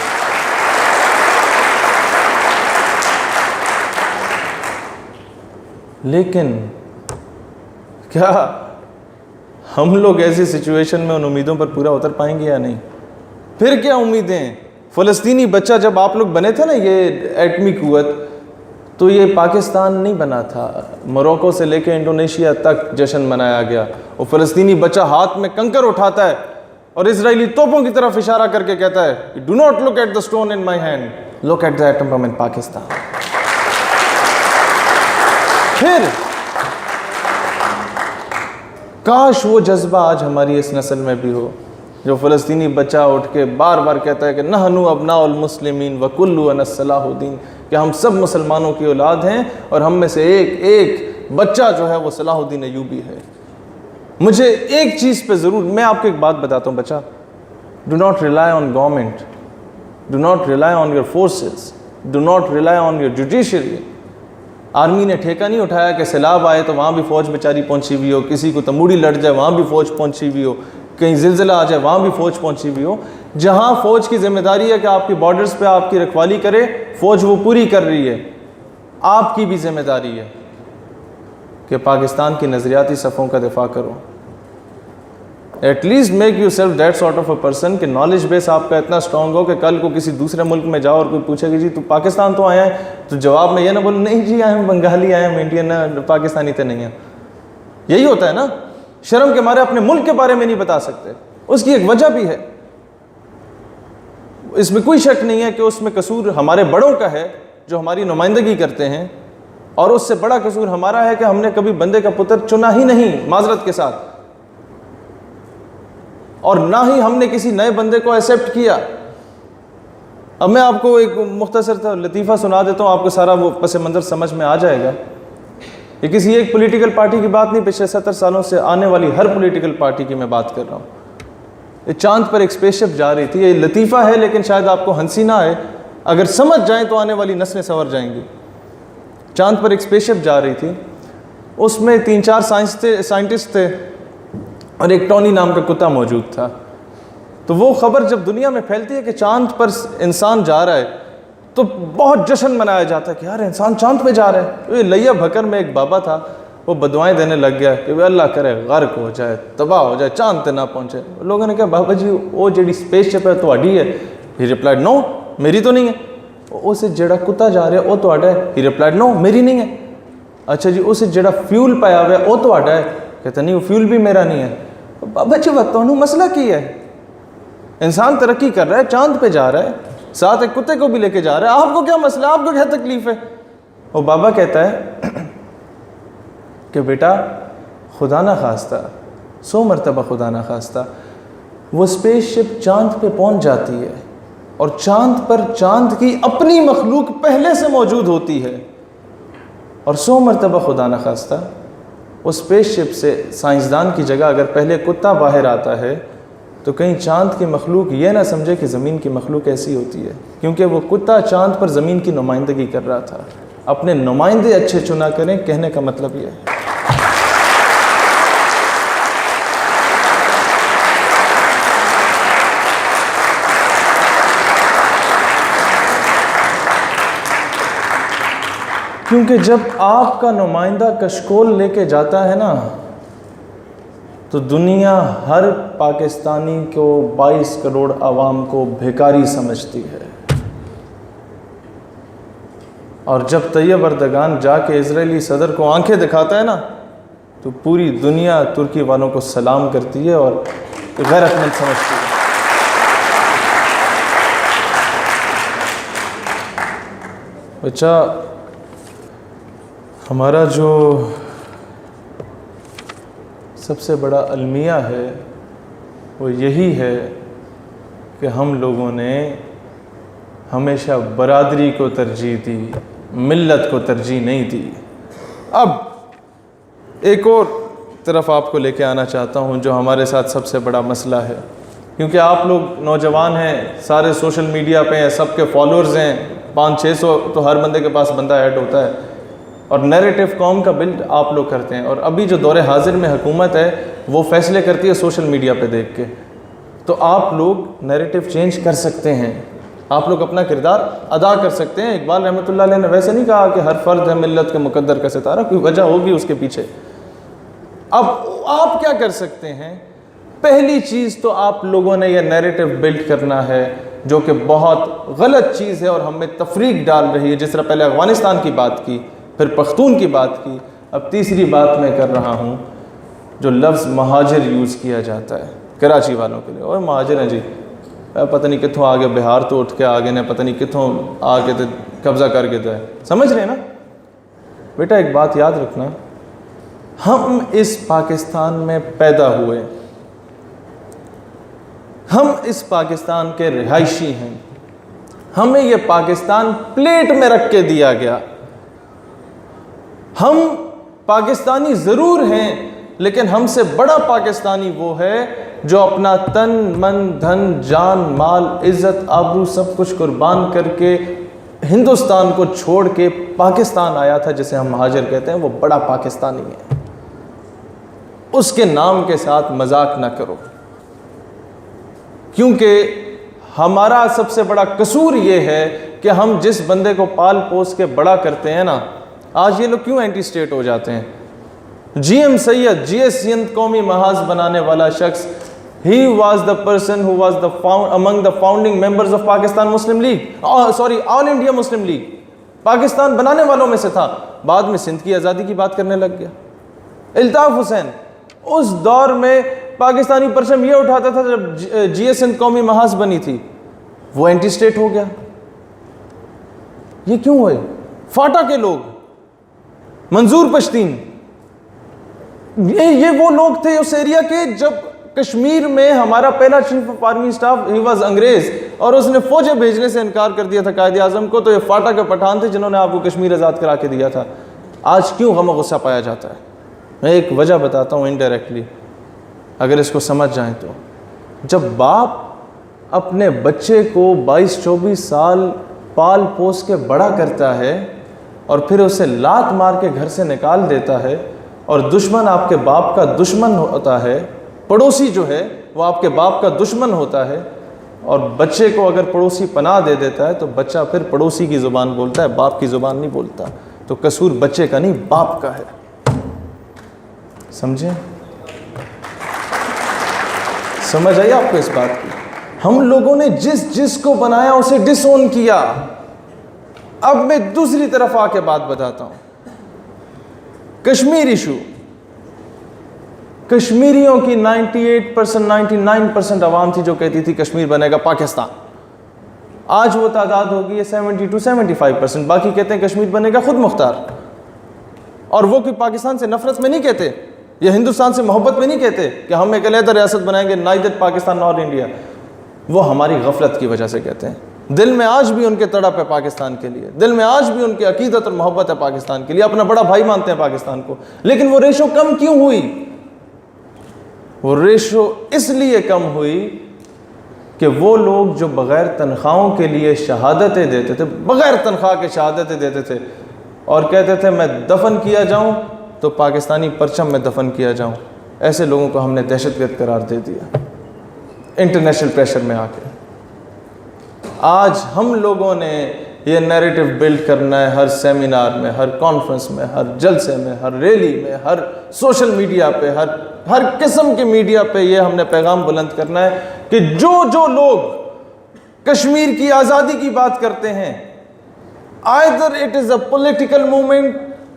لیکن کیا ہم لوگ ایسی سچویشن میں ان امیدوں پر پورا اتر پائیں گے یا نہیں؟ پھر کیا امیدیں؟ فلسطینی بچہ جب آپ لوگ بنے تھے نا یہ ایٹمی قوت، تو یہ پاکستان نہیں بنا تھا، موروکو سے لے کے انڈونیشیا تک جشن منایا گیا. وہ فلسطینی بچہ ہاتھ میں کنکر اٹھاتا ہے اور اسرائیلی توپوں کی طرف اشارہ کر کے کہتا ہے do not look at the stone in my hand, look at the atom bomb in Pakistan. پھر کاش وہ جذبہ آج ہماری اس نسل میں بھی ہو، جو فلسطینی بچہ اٹھ کے بار بار کہتا ہے کہ نحنو ابناء المسلمین وکلنا الصلاح الدین، کہ ہم سب مسلمانوں کی اولاد ہیں اور ہم میں سے ایک ایک بچہ جو ہے وہ صلاح الدین ایوبی ہے. مجھے ایک چیز پہ ضرور، میں آپ کو ایک بات بتاتا ہوں بچہ، Do not rely on government. Do not rely on your forces. Do not rely on your judiciary. Army نے ٹھیکہ نہیں اٹھایا کہ سیلاب آئے تو وہاں بھی فوج بیچاری پہنچی ہوئی ہو, کسی کو تموڑی لڑ جائے وہاں بھی فوج پہنچی ہوئی ہو, کہیں زلزلہ آ جائے وہاں بھی فوج پہنچی ہوئی ہو. جہاں فوج کی ذمہ داری ہے کہ آپ کی بارڈرز پہ آپ کی رکھوالی کرے, فوج وہ پوری کر رہی ہے. آپ کی بھی ذمہ داری ہے کہ پاکستان کی نظریاتی صفوں کا دفاع کرو. At least make you self that sort of a person کہ نالج بیس آپ کا اتنا اسٹرانگ ہو کہ کل کو کسی دوسرے ملک میں جاؤ اور کوئی پوچھے کہ جی تو پاکستان تو آیا ہے, تو جواب میں یہ نہ بولو نہیں جی آئے ہم بنگالی آئے ہم انڈین پاکستانی تو نہیں ہیں. یہی ہوتا ہے نا, شرم کے مارے اپنے ملک کے بارے میں نہیں بتا سکتے. اس کی ایک وجہ بھی ہے, اس میں کوئی شک نہیں ہے کہ اس میں قصور ہمارے بڑوں کا ہے جو ہماری نمائندگی کرتے ہیں, اور اس سے بڑا قصور ہمارا ہے کہ ہم نے کبھی بندے کا پتر چنا ہی نہیں معذرت کے ساتھ, اور نہ ہی ہم نے کسی نئے بندے کو ایکسیپٹ کیا. اب میں آپ کو ایک مختصر لطیفہ سنا دیتا ہوں, آپ کو سارا وہ پس منظر سمجھ میں آ جائے گا. یہ کسی ایک پولیٹیکل پارٹی کی بات نہیں, پچھلے 70 سالوں سے آنے والی ہر پولیٹیکل پارٹی کی میں بات کر رہا ہوں. یہ چاند پر ایک اسپیس شپ جا رہی تھی. یہ لطیفہ ہے لیکن شاید آپ کو ہنسی نہ آئے, اگر سمجھ جائیں تو آنے والی نسلیں سنور جائیں گی. چاند پر ایک اسپیس شپ جا رہی تھی, اس میں 3-4 سائنٹسٹ تھے اور ایک ٹونی نام کا کتا موجود تھا. تو وہ خبر جب دنیا میں پھیلتی ہے کہ چاند پر انسان جا رہا ہے تو بہت جشن منایا جاتا ہے کہ یار انسان چاند پہ جا رہا ہے. تو یہ لیا بھکر میں ایک بابا تھا, وہ بدوائیں دینے لگ گیا کہ وہ اللہ کرے غرق ہو جائے, تباہ ہو جائے, چاند تے نہ پہنچے. لوگوں نے کہا بابا جی وہ جڑی اسپیس شپ ہے تہاڈی ہے؟ ہی ریپلائڈ نو میری تو نہیں ہے. اسے جڑا کتا جا رہا ہے وہ تہاڈا ہے؟ ہی ریپلائڈ نو میری نہیں ہے. اچھا جی اسے جڑا فیول پایا ہوا ہے وہ تہاڈا ہے؟ کہتا نہیں وہ فیول بھی میرا نہیں ہے. بابا جی تمہیں مسئلہ کی ہے؟ انسان ترقی کر رہا ہے, چاند پہ جا رہا ہے, ساتھ ایک کتے کو بھی لے کے جا رہا ہے, آپ کو کیا مسئلہ, آپ کو کیا تکلیف ہے؟ وہ بابا کہتا ہے کہ بیٹا خدا نہ خواستہ 100 مرتبہ خدا نہ خواستہ وہ اسپیس شپ چاند پہ پہنچ جاتی ہے اور چاند پر چاند کی اپنی مخلوق پہلے سے موجود ہوتی ہے, اور 100 مرتبہ خدا نہ خواستہ اس اسپیس شپ سے سائنسدان کی جگہ اگر پہلے کتا باہر آتا ہے تو کہیں چاند کی مخلوق یہ نہ سمجھے کہ زمین کی مخلوق ایسی ہوتی ہے, کیونکہ وہ کتا چاند پر زمین کی نمائندگی کر رہا تھا. اپنے نمائندے اچھے چنا کریں, کہنے کا مطلب یہ ہے. کیونکہ جب آپ کا نمائندہ کشکول لے کے جاتا ہے نا تو دنیا ہر پاکستانی کو 22 کروڑ عوام کو بھیکاری سمجھتی ہے. اور جب طیب اردگان جا کے اسرائیلی صدر کو آنکھیں دکھاتا ہے نا تو پوری دنیا ترکی والوں کو سلام کرتی ہے اور غیرت مند سمجھتی ہے. اچھا ہمارا جو سب سے بڑا المیہ ہے وہ یہی ہے کہ ہم لوگوں نے ہمیشہ برادری کو ترجیح دی, ملت کو ترجیح نہیں دی. اب ایک اور طرف آپ کو لے کے آنا چاہتا ہوں جو ہمارے ساتھ سب سے بڑا مسئلہ ہے, کیونکہ آپ لوگ نوجوان ہیں, سارے سوشل میڈیا پہ ہیں, سب کے فالوورز ہیں, 500-600 تو ہر بندے کے پاس بندہ ایڈ ہوتا ہے, اور نیریٹو قوم کا بلڈ آپ لوگ کرتے ہیں. اور ابھی جو دور حاضر میں حکومت ہے وہ فیصلے کرتی ہے سوشل میڈیا پہ دیکھ کے. تو آپ لوگ نیریٹو چینج کر سکتے ہیں, آپ لوگ اپنا کردار ادا کر سکتے ہیں. اقبال رحمۃ اللہ علیہ نے ویسے نہیں کہا کہ ہر فرد ہے ملت کے مقدر کا ستارہ, کوئی وجہ ہوگی اس کے پیچھے. اب آپ کیا کر سکتے ہیں؟ پہلی چیز تو آپ لوگوں نے یہ نیریٹو بلڈ کرنا ہے جو کہ بہت غلط چیز ہے اور ہم میں تفریق ڈال رہی ہے. جس طرح پہلے افغانستان کی بات کی, پھر پختون کی بات کی, اب تیسری بات میں کر رہا ہوں جو لفظ مہاجر یوز کیا جاتا ہے کراچی والوں کے لیے. اور مہاجر ہیں جی, پتہ نہیں کتھوں آگے, بہار تو اٹھ کے آگے نے پتہ نہیں کتھوں آگے تو قبضہ کر کے تو ہے. سمجھ رہے ہیں نا بیٹا؟ ایک بات یاد رکھنا, ہم اس پاکستان میں پیدا ہوئے, ہم اس پاکستان کے رہائشی ہیں, ہمیں یہ پاکستان پلیٹ میں رکھ کے دیا گیا. ہم پاکستانی ضرور ہیں لیکن ہم سے بڑا پاکستانی وہ ہے جو اپنا تن من دھن جان مال عزت آبرو سب کچھ قربان کر کے ہندوستان کو چھوڑ کے پاکستان آیا تھا جسے ہم مہاجر کہتے ہیں، وہ بڑا پاکستانی ہے. اس کے نام کے ساتھ مذاق نہ کرو، کیونکہ ہمارا سب سے بڑا قصور یہ ہے کہ ہم جس بندے کو پال پوس کے بڑا کرتے ہیں نا، آج یہ لوگ کیوں اینٹی اسٹیٹ ہو جاتے ہیں. جی ایم سید، جی ایس سندھ قومی محاذ بنانے والا شخص، he was the person who was among the founding members of Pakistan Muslim League, All India Muslim League. Pakistan بنانے والوں میں سے تھا، بعد میں سندھ کی آزادی کی بات کرنے لگ گیا. الطاف حسین اس دور میں پاکستانی پرچم یہ اٹھاتا تھا جب جی ایس سندھ قومی محاذ بنی تھی، وہ اینٹی اسٹیٹ ہو گیا. یہ کیوں ہوئے؟ فاٹا کے لوگ، منظور پشتین، یہ وہ لوگ تھے اس ایریا کے. جب کشمیر میں ہمارا پہلا chief of army staff he was انگریز، اور اس نے فوجیں بھیجنے سے انکار کر دیا تھا قائد اعظم کو، تو یہ فاٹا کے پٹھان تھے جنہوں نے آپ کو کشمیر آزاد کرا کے دیا تھا. آج کیوں غم و غصہ پایا جاتا ہے؟ میں ایک وجہ بتاتا ہوں انڈائریکٹلی، اگر اس کو سمجھ جائیں تو. جب باپ اپنے بچے کو 22-24 سال پال پوس کے بڑا کرتا ہے اور پھر اسے لات مار کے گھر سے نکال دیتا ہے، اور دشمن آپ کے باپ کا دشمن ہوتا ہے، پڑوسی جو ہے وہ آپ کے باپ کا دشمن ہوتا ہے، اور بچے کو اگر پڑوسی پناہ دے دیتا ہے تو بچہ پھر پڑوسی کی زبان بولتا ہے، باپ کی زبان نہیں بولتا. تو قصور بچے کا نہیں، باپ کا ہے. سمجھیں؟ سمجھ آئی آپ کو اس بات کی؟ ہم لوگوں نے جس کو بنایا اسے ڈس اون کیا. اب میں دوسری طرف آ کے بات بتاتا ہوں. کشمیر ایشو، کشمیریوں کی 98% 99% عوام تھی جو کہتی تھی کشمیر بنے گا پاکستان. آج وہ تعداد ہوگی 70-75%. باقی کہتے ہیں کشمیر بنے گا خود مختار. اور وہ کوئی پاکستان سے نفرت میں نہیں کہتے، یا ہندوستان سے محبت میں نہیں کہتے کہ ہم ایک علیحدہ ریاست بنائیں گے، نائدر پاکستان نار انڈیا. وہ ہماری غفلت کی وجہ سے کہتے ہیں. دل میں آج بھی ان کے تڑپ ہے پاکستان کے لیے، دل میں آج بھی ان کی عقیدت اور محبت ہے پاکستان کے لیے، اپنا بڑا بھائی مانتے ہیں پاکستان کو. لیکن وہ ریشو کم کیوں ہوئی؟ وہ ریشو اس لیے کم ہوئی کہ وہ لوگ جو بغیر تنخواہوں کے لیے شہادتیں دیتے تھے، بغیر تنخواہ کے شہادتیں دیتے تھے، اور کہتے تھے میں دفن کیا جاؤں تو پاکستانی پرچم میں دفن کیا جاؤں، ایسے لوگوں کو ہم نے دہشت گرد قرار دے دیا انٹرنیشنل پریشر میں آ کے. آج ہم لوگوں نے یہ نیریٹو بلڈ کرنا ہے، ہر سیمینار میں، ہر کانفرنس میں، ہر جلسے میں، ہر ریلی میں، ہر سوشل میڈیا پہ، ہر قسم کے میڈیا پہ یہ ہم نے پیغام بلند کرنا ہے کہ جو لوگ کشمیر کی آزادی کی بات کرتے ہیں، either it is a political movement,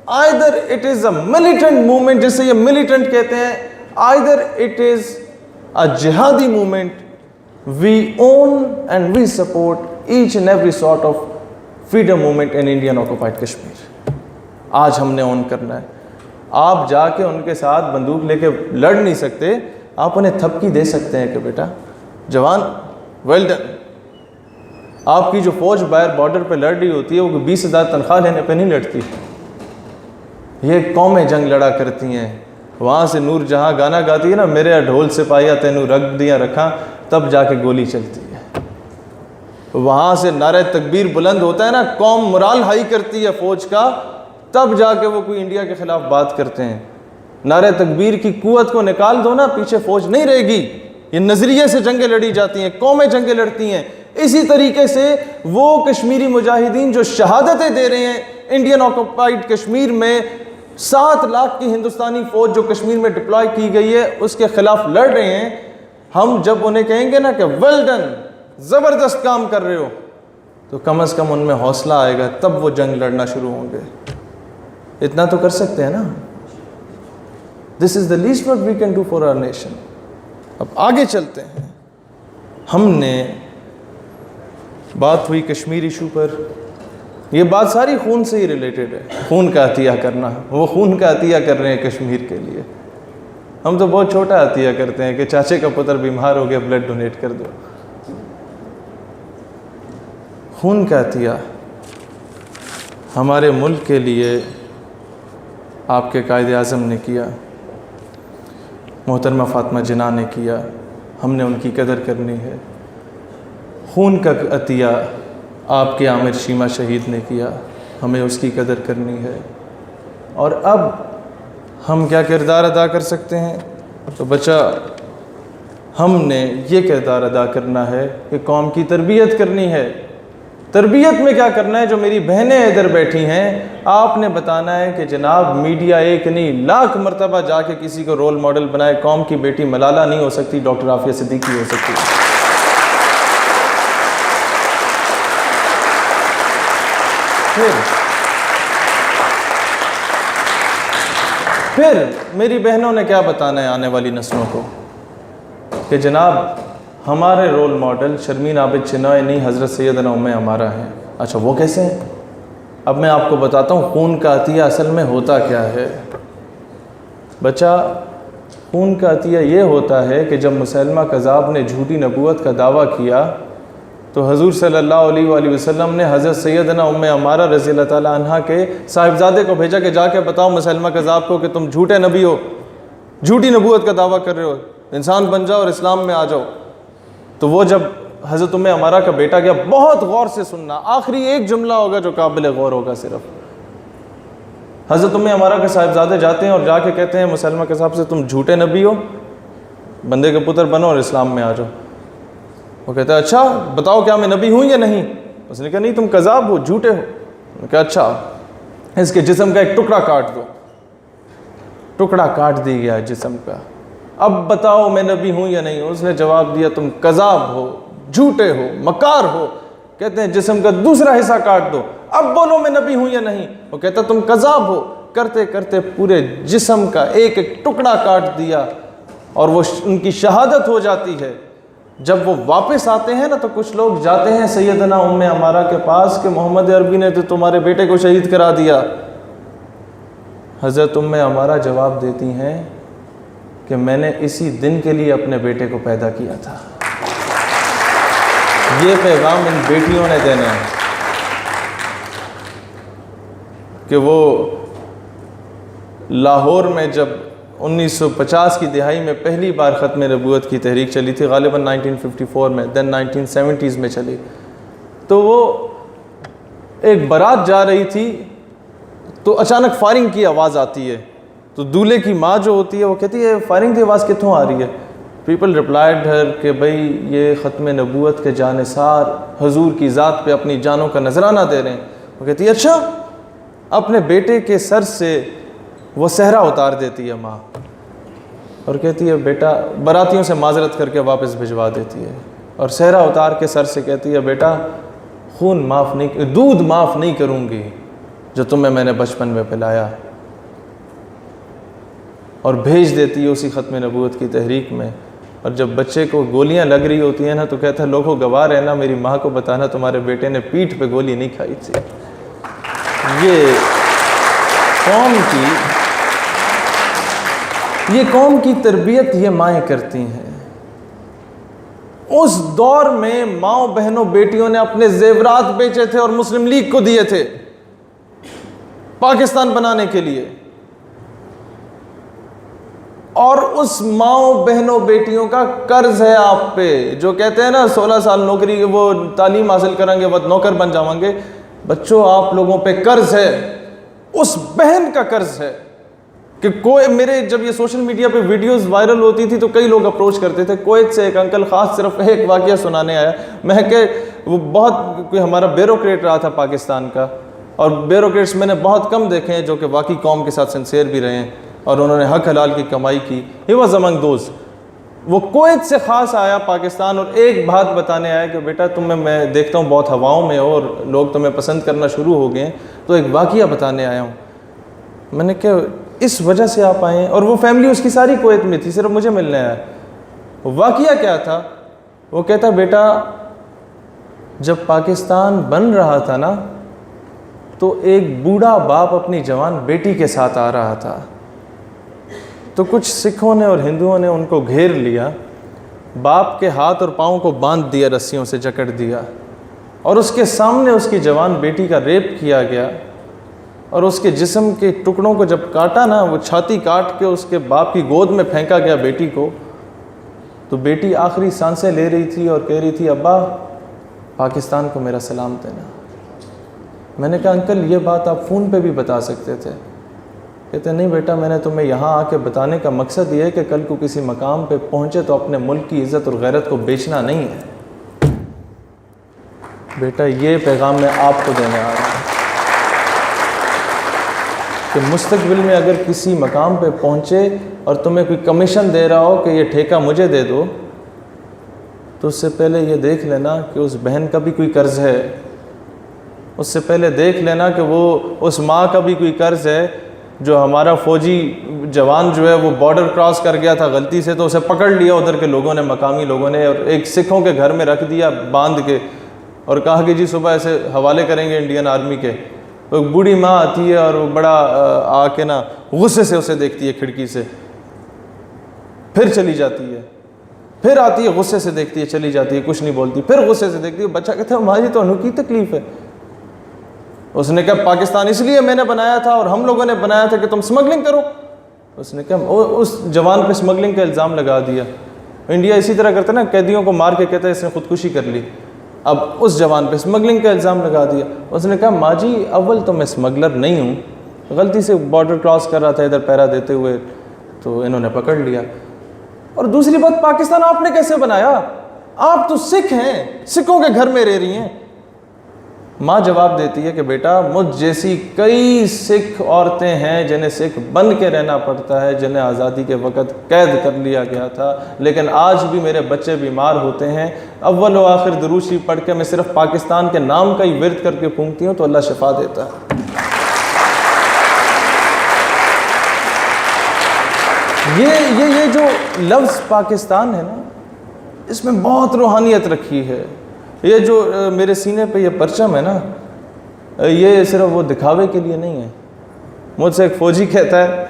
either it is a militant movement جسے یہ militant کہتے ہیں، either it is a jihadi movement, we own and we support each and every sort of freedom movement in Indian occupied Kashmir. آج ہم نے اون کرنا ہے. آپ جا کے ان کے ساتھ بندوق لے کے لڑ نہیں سکتے، آپ انہیں تھپکی دے سکتے ہیں کہ بیٹا جوان ویل ڈن. آپ کی جو فوج باہر بارڈر پہ لڑ رہی ہوتی ہے وہ 20,000 تنخواہ لینے پہ نہیں لڑتی. یہ قومیں جنگ لڑا کرتی ہیں. وہاں سے نور جہاں گانا گاتی ہے نا، میرے ڈھول سپاہیا تینوں رکھ دیا رکھا، تب جا کے گولی چلتی ہے. وہاں سے نعرہ تکبیر بلند ہوتا ہے نا، قوم مرال ہائی کرتی ہے فوج کا، تب جا کے وہ کوئی انڈیا کے خلاف بات کرتے ہیں. نعرہ تکبیر کی قوت کو نکال دو نا، پیچھے فوج نہیں رہے گی. یہ نظریے سے جنگیں لڑی جاتی ہیں، قومیں جنگیں لڑتی ہیں. اسی طریقے سے وہ کشمیری مجاہدین جو شہادتیں دے رہے ہیں انڈین آکوپائڈ کشمیر میں، 7 لاکھ کی ہندوستانی فوج جو کشمیر میں ڈپلوائے کی گئی ہے اس کے خلاف لڑ رہے ہیں. ہم جب انہیں کہیں گے نا کہ ویل ڈن، زبردست کام کر رہے ہو، تو کم از کم ان میں حوصلہ آئے گا، تب وہ جنگ لڑنا شروع ہوں گے. اتنا تو کر سکتے ہیں نا. This is the least what we can do for our nation. اب آگے چلتے ہیں. ہم نے بات ہوئی کشمیر ایشو پر. یہ بات ساری خون سے ہی ریلیٹڈ ہے، خون کا عطیہ کرنا. وہ خون کا عطیہ کر رہے ہیں کشمیر کے لیے. ہم تو بہت چھوٹا عطیہ کرتے ہیں کہ چاچے کا پتر بیمار ہو گیا، بلڈ ڈونیٹ کر دو. خون کا عطیہ ہمارے ملک کے لیے آپ کے قائد اعظم نے کیا، محترمہ فاطمہ جناح نے کیا، ہم نے ان کی قدر کرنی ہے۔ خون کا عطیہ آپ کے عامر شیما شہید نے کیا، ہمیں اس کی قدر کرنی ہے۔ اور اب ہم کیا کردار ادا کر سکتے ہیں؟ تو بچہ ہم نے یہ کردار ادا کرنا ہے کہ قوم کی تربیت کرنی ہے۔ تربیت میں کیا کرنا ہے؟ جو میری بہنیں ادھر بیٹھی ہیں، آپ نے بتانا ہے کہ جناب میڈیا ایک نہیں لاکھ مرتبہ جا کے کسی کو رول ماڈل بنائے۔ قوم کی بیٹی ملالہ نہیں ہو سکتی، ڈاکٹر عافیہ صدیقی ہو سکتی ہے۔ پھر میری بہنوں نے کیا بتانا ہے آنے والی نسلوں کو کہ جناب ہمارے رول ماڈل شرمین عابد چنوائے نہیں، حضرت سیدنا ام عمارہ ہیں۔ اچھا وہ کیسے ہیں؟ اب میں آپ کو بتاتا ہوں خون کا عطیہ اصل میں ہوتا کیا ہے۔ بچہ خون کا عطیہ یہ ہوتا ہے کہ جب مسیلمہ کذاب نے جھوٹی نبوت کا دعویٰ کیا تو حضور صلی اللہ علیہ وآلہ وسلم نے حضرت سیدنا ام عمارہ رضی اللہ تعالیٰ عنہ کے صاحبزادے کو بھیجا کہ جا کے بتاؤ مسیلمہ کذاب کو کہ تم جھوٹے نبی ہو، جھوٹی نبوت کا دعویٰ کر رہے ہو، انسان بن جاؤ اور اسلام میں آ جاؤ۔ تو وہ جب حضرت ام عمارہ کا بیٹا گیا، بہت غور سے سننا، آخری ایک جملہ ہوگا جو قابل غور ہوگا صرف۔ حضرت ام عمارہ کے صاحبزادے جاتے ہیں اور جا کے کہتے ہیں مسیلمہ کذاب سے تم جھوٹے نبی ہو، بندے کے پتر بنو اور اسلام میں آ جاؤ۔ وہ کہتا ہے اچھا بتاؤ کیا میں نبی ہوں یا نہیں؟ اس نے کہا نہیں تم کذاب ہو، جھوٹے ہو۔ انہوں نے کہا اچھا اس کے جسم کا ایک ٹکڑا کاٹ دو۔ ٹکڑا کاٹ دی گیا جسم کا، اب بتاؤ میں نبی ہوں یا نہیں؟ اس نے جواب دیا تم کذاب ہو، جھوٹے ہو، مکار ہو۔ کہتے ہیں جسم کا دوسرا حصہ کاٹ دو، اب بولو میں نبی ہوں یا نہیں؟ وہ کہتا تم کذاب ہو۔ کرتے کرتے پورے جسم کا ایک ایک ٹکڑا کاٹ دیا اور وہ ان کی شہادت ہو جاتی ہے۔ جب وہ واپس آتے ہیں نا تو کچھ لوگ جاتے ہیں سیدنا ام عمارہ کے پاس کہ محمد عربی نے تو تمہارے بیٹے کو شہید کرا دیا۔ حضرت ام عمارہ جواب دیتی ہیں کہ میں نے اسی دن کے لیے اپنے بیٹے کو پیدا کیا تھا۔ یہ پیغام ان بیٹیوں نے دینا ہے کہ وہ لاہور میں جب 1950 کی دہائی میں پہلی بار ختم نبوت کی تحریک چلی تھی، غالباً 1954 میں، دین 1970s میں چلی، تو وہ ایک بارات جا رہی تھی تو اچانک فائرنگ کی آواز آتی ہے۔ تو دولہے کی ماں جو ہوتی ہے وہ کہتی ہے فائرنگ کی آواز کتوں آ رہی ہے؟ پیپل ریپلائڈ ہر کہ بھئی یہ ختم نبوت کے جانثار حضور کی ذات پہ اپنی جانوں کا نذرانہ دے رہے ہیں۔ وہ کہتی ہے اچھا، اپنے بیٹے کے سر سے وہ صحرا اتار دیتی ہے ماں اور کہتی ہے بیٹا، براتیوں سے معذرت کر کے واپس بھجوا دیتی ہے اور صحرا اتار کے سر سے کہتی ہے بیٹا خون معاف نہیں، دودھ معاف نہیں کروں گی جو تمہیں میں نے بچپن میں پلایا، اور بھیج دیتی ہے اسی ختم نبوت کی تحریک میں۔ اور جب بچے کو گولیاں لگ رہی ہوتی ہیں نا تو کہتا ہے لوگوں گواہ رہنا، میری ماں کو بتانا تمہارے بیٹے نے پیٹھ پہ گولی نہیں کھائی تھی۔ یہ قوم کی تربیت یہ مائیں کرتی ہیں۔ اس دور میں ماؤں بہنوں بیٹیوں نے اپنے زیورات بیچے تھے اور مسلم لیگ کو دیے تھے پاکستان بنانے کے لیے، اور اس ماؤں بہنوں بیٹیوں کا قرض ہے آپ پہ، جو کہتے ہیں نا 16 سال نوکری وہ تعلیم حاصل کریں گے بعد نوکر بن جاؤں گے۔ بچوں آپ لوگوں پہ قرض ہے، اس بہن کا قرض ہے کہ کوئی میرے جب یہ سوشل میڈیا پہ ویڈیوز وائرل ہوتی تھی تو کئی لوگ اپروچ کرتے تھے۔ کویت سے ایک انکل خاص صرف ایک واقعہ سنانے آیا، میں کہ وہ بہت کوئی ہمارا بیوروکریٹ رہا تھا پاکستان کا، اور بیوروکریٹس میں نے بہت کم دیکھے ہیں جو کہ واقعی قوم کے ساتھ سنسیئر بھی رہے ہیں اور انہوں نے حق حلال کی کمائی کی۔ He was among those. وہ کویت سے خاص آیا پاکستان اور ایک بات بتانے آیا کہ بیٹا تمہیں میں دیکھتا ہوں بہت ہواؤں میں ہو اور لوگ تمہیں پسند کرنا شروع ہو گئے ہیں، تو ایک واقعہ بتانے آیا ہوں۔ میں نے کہا اس وجہ سے آپ آئے ہیں؟ اور وہ فیملی اس کی ساری کویت میں تھی، صرف مجھے ملنے آیا۔ واقعہ کیا تھا؟ وہ کہتا بیٹا جب پاکستان بن رہا تھا نا تو ایک بوڑھا باپ اپنی جوان بیٹی کے ساتھ آ رہا تھا، تو کچھ سکھوں نے اور ہندوؤں نے ان کو گھیر لیا، باپ کے ہاتھ اور پاؤں کو باندھ دیا، رسیوں سے جکڑ دیا، اور اس کے سامنے اس کی جوان بیٹی کا ریپ کیا گیا، اور اس کے جسم کے ٹکڑوں کو جب کاٹا نا، وہ چھاتی کاٹ کے اس کے باپ کی گود میں پھینکا گیا بیٹی کو، تو بیٹی آخری سانسیں لے رہی تھی اور کہہ رہی تھی ابا پاکستان کو میرا سلام دینا۔ میں نے کہا انکل یہ بات آپ فون پہ بھی بتا سکتے تھے۔ کہتے نہیں بیٹا میں نے تمہیں یہاں آ کے بتانے کا مقصد یہ ہے کہ کل کو کسی مقام پہ پہنچے تو اپنے ملک کی عزت اور غیرت کو بیچنا نہیں ہے۔ بیٹا یہ پیغام میں آپ کو دینے آ رہا ہوں کہ مستقبل میں اگر کسی مقام پہ پہنچے اور تمہیں کوئی کمیشن دے رہا ہو کہ یہ ٹھیکہ مجھے دے دو، تو اس سے پہلے یہ دیکھ لینا کہ اس بہن کا بھی کوئی قرض ہے، اس سے پہلے دیکھ لینا کہ وہ اس ماں کا بھی کوئی قرض ہے جو ہمارا فوجی جوان جو ہے وہ بارڈر کراس کر گیا تھا غلطی سے، تو اسے پکڑ لیا ادھر کے لوگوں نے، مقامی لوگوں نے، اور ایک سکھوں کے گھر میں رکھ دیا باندھ کے، اور کہا کہ جی صبح ایسے حوالے کریں گے انڈین آرمی کے۔ ایک بوڑھی ماں آتی ہے اور وہ بڑا آ کے نا غصے سے اسے دیکھتی ہے کھڑکی سے، پھر چلی جاتی ہے، پھر آتی ہے غصے سے دیکھتی ہے چلی جاتی ہے، کچھ نہیں بولتی، پھر غصے سے دیکھتی ہے۔ بچہ کہتا ہے ماں جی تو انہوں کی تکلیف ہے۔ اس نے کہا پاکستان اس لیے میں نے بنایا تھا اور ہم لوگوں نے بنایا تھا کہ تم سمگلنگ کرو۔ اس نے کہا اس جوان پہ سمگلنگ کا الزام لگا دیا۔ انڈیا اسی طرح کرتا ہے نا، قیدیوں کو مار کے کہتا ہے اس نے خودکشی کر لی، اب اس جوان پہ سمگلنگ کا الزام لگا دیا۔ اس نے کہا ماں جی اول تو میں سمگلر نہیں ہوں، غلطی سے بارڈر کراس کر رہا تھا ادھر پیرا دیتے ہوئے، تو انہوں نے پکڑ لیا۔ اور دوسری بات پاکستان آپ نے کیسے بنایا؟ آپ تو سکھ ہیں، سکھوں کے گھر میں رہ رہی ہیں۔ ماں جواب دیتی ہے کہ بیٹا مجھ جیسی کئی سکھ عورتیں ہیں جنہیں سکھ بن کے رہنا پڑتا ہے، جنہیں آزادی کے وقت قید کر لیا گیا تھا، لیکن آج بھی میرے بچے بیمار ہوتے ہیں، اول و آخر درود شریف پڑھ کے میں صرف پاکستان کے نام کا ہی ورد کر کے پھونکتی ہوں تو اللہ شفا دیتا ہے۔ یہ جو لفظ پاکستان ہے نا، اس میں بہت روحانیت رکھی ہے۔ یہ جو میرے سینے پہ یہ پرچم ہے نا، یہ صرف وہ دکھاوے کے لیے نہیں ہے۔ مجھ سے ایک فوجی کہتا ہے،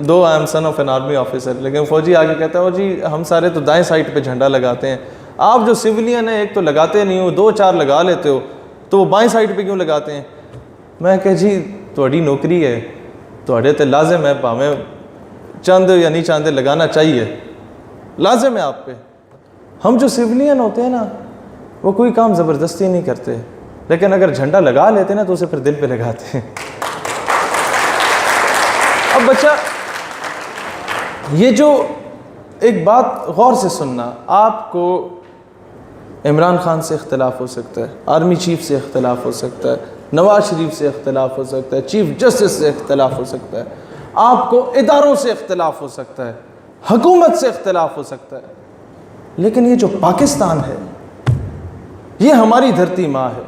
دو I am son of an army officer, لیکن فوجی آگے کہتا ہے وہ جی ہم سارے تو دائیں سائڈ پہ جھنڈا لگاتے ہیں، آپ جو سویلین ہیں ایک تو لگاتے نہیں ہو، دو چار لگا لیتے ہو، تو وہ بائیں سائڈ پہ کیوں لگاتے ہیں؟ میں کہ جی تھوڑی نوکری ہے، تھوڑے تے لازم ہے، پاویں چاندے یا نہیں چاندے لگانا چاہیے، لازم ہے آپ پہ۔ ہم جو سویلین ہوتے ہیں نا وہ کوئی کام زبردستی نہیں کرتے، لیکن اگر جھنڈا لگا لیتے نا تو اسے پھر دل پہ لگاتے ہیں۔ اب بچہ یہ جو ایک بات غور سے سننا، آپ کو عمران خان سے اختلاف ہو سکتا ہے، آرمی چیف سے اختلاف ہو سکتا ہے، نواز شریف سے اختلاف ہو سکتا ہے، چیف جسٹس سے اختلاف ہو سکتا ہے، آپ کو اداروں سے اختلاف ہو سکتا ہے، حکومت سے اختلاف ہو سکتا ہے، لیکن یہ جو پاکستان ہے یہ ہماری دھرتی ماں ہے،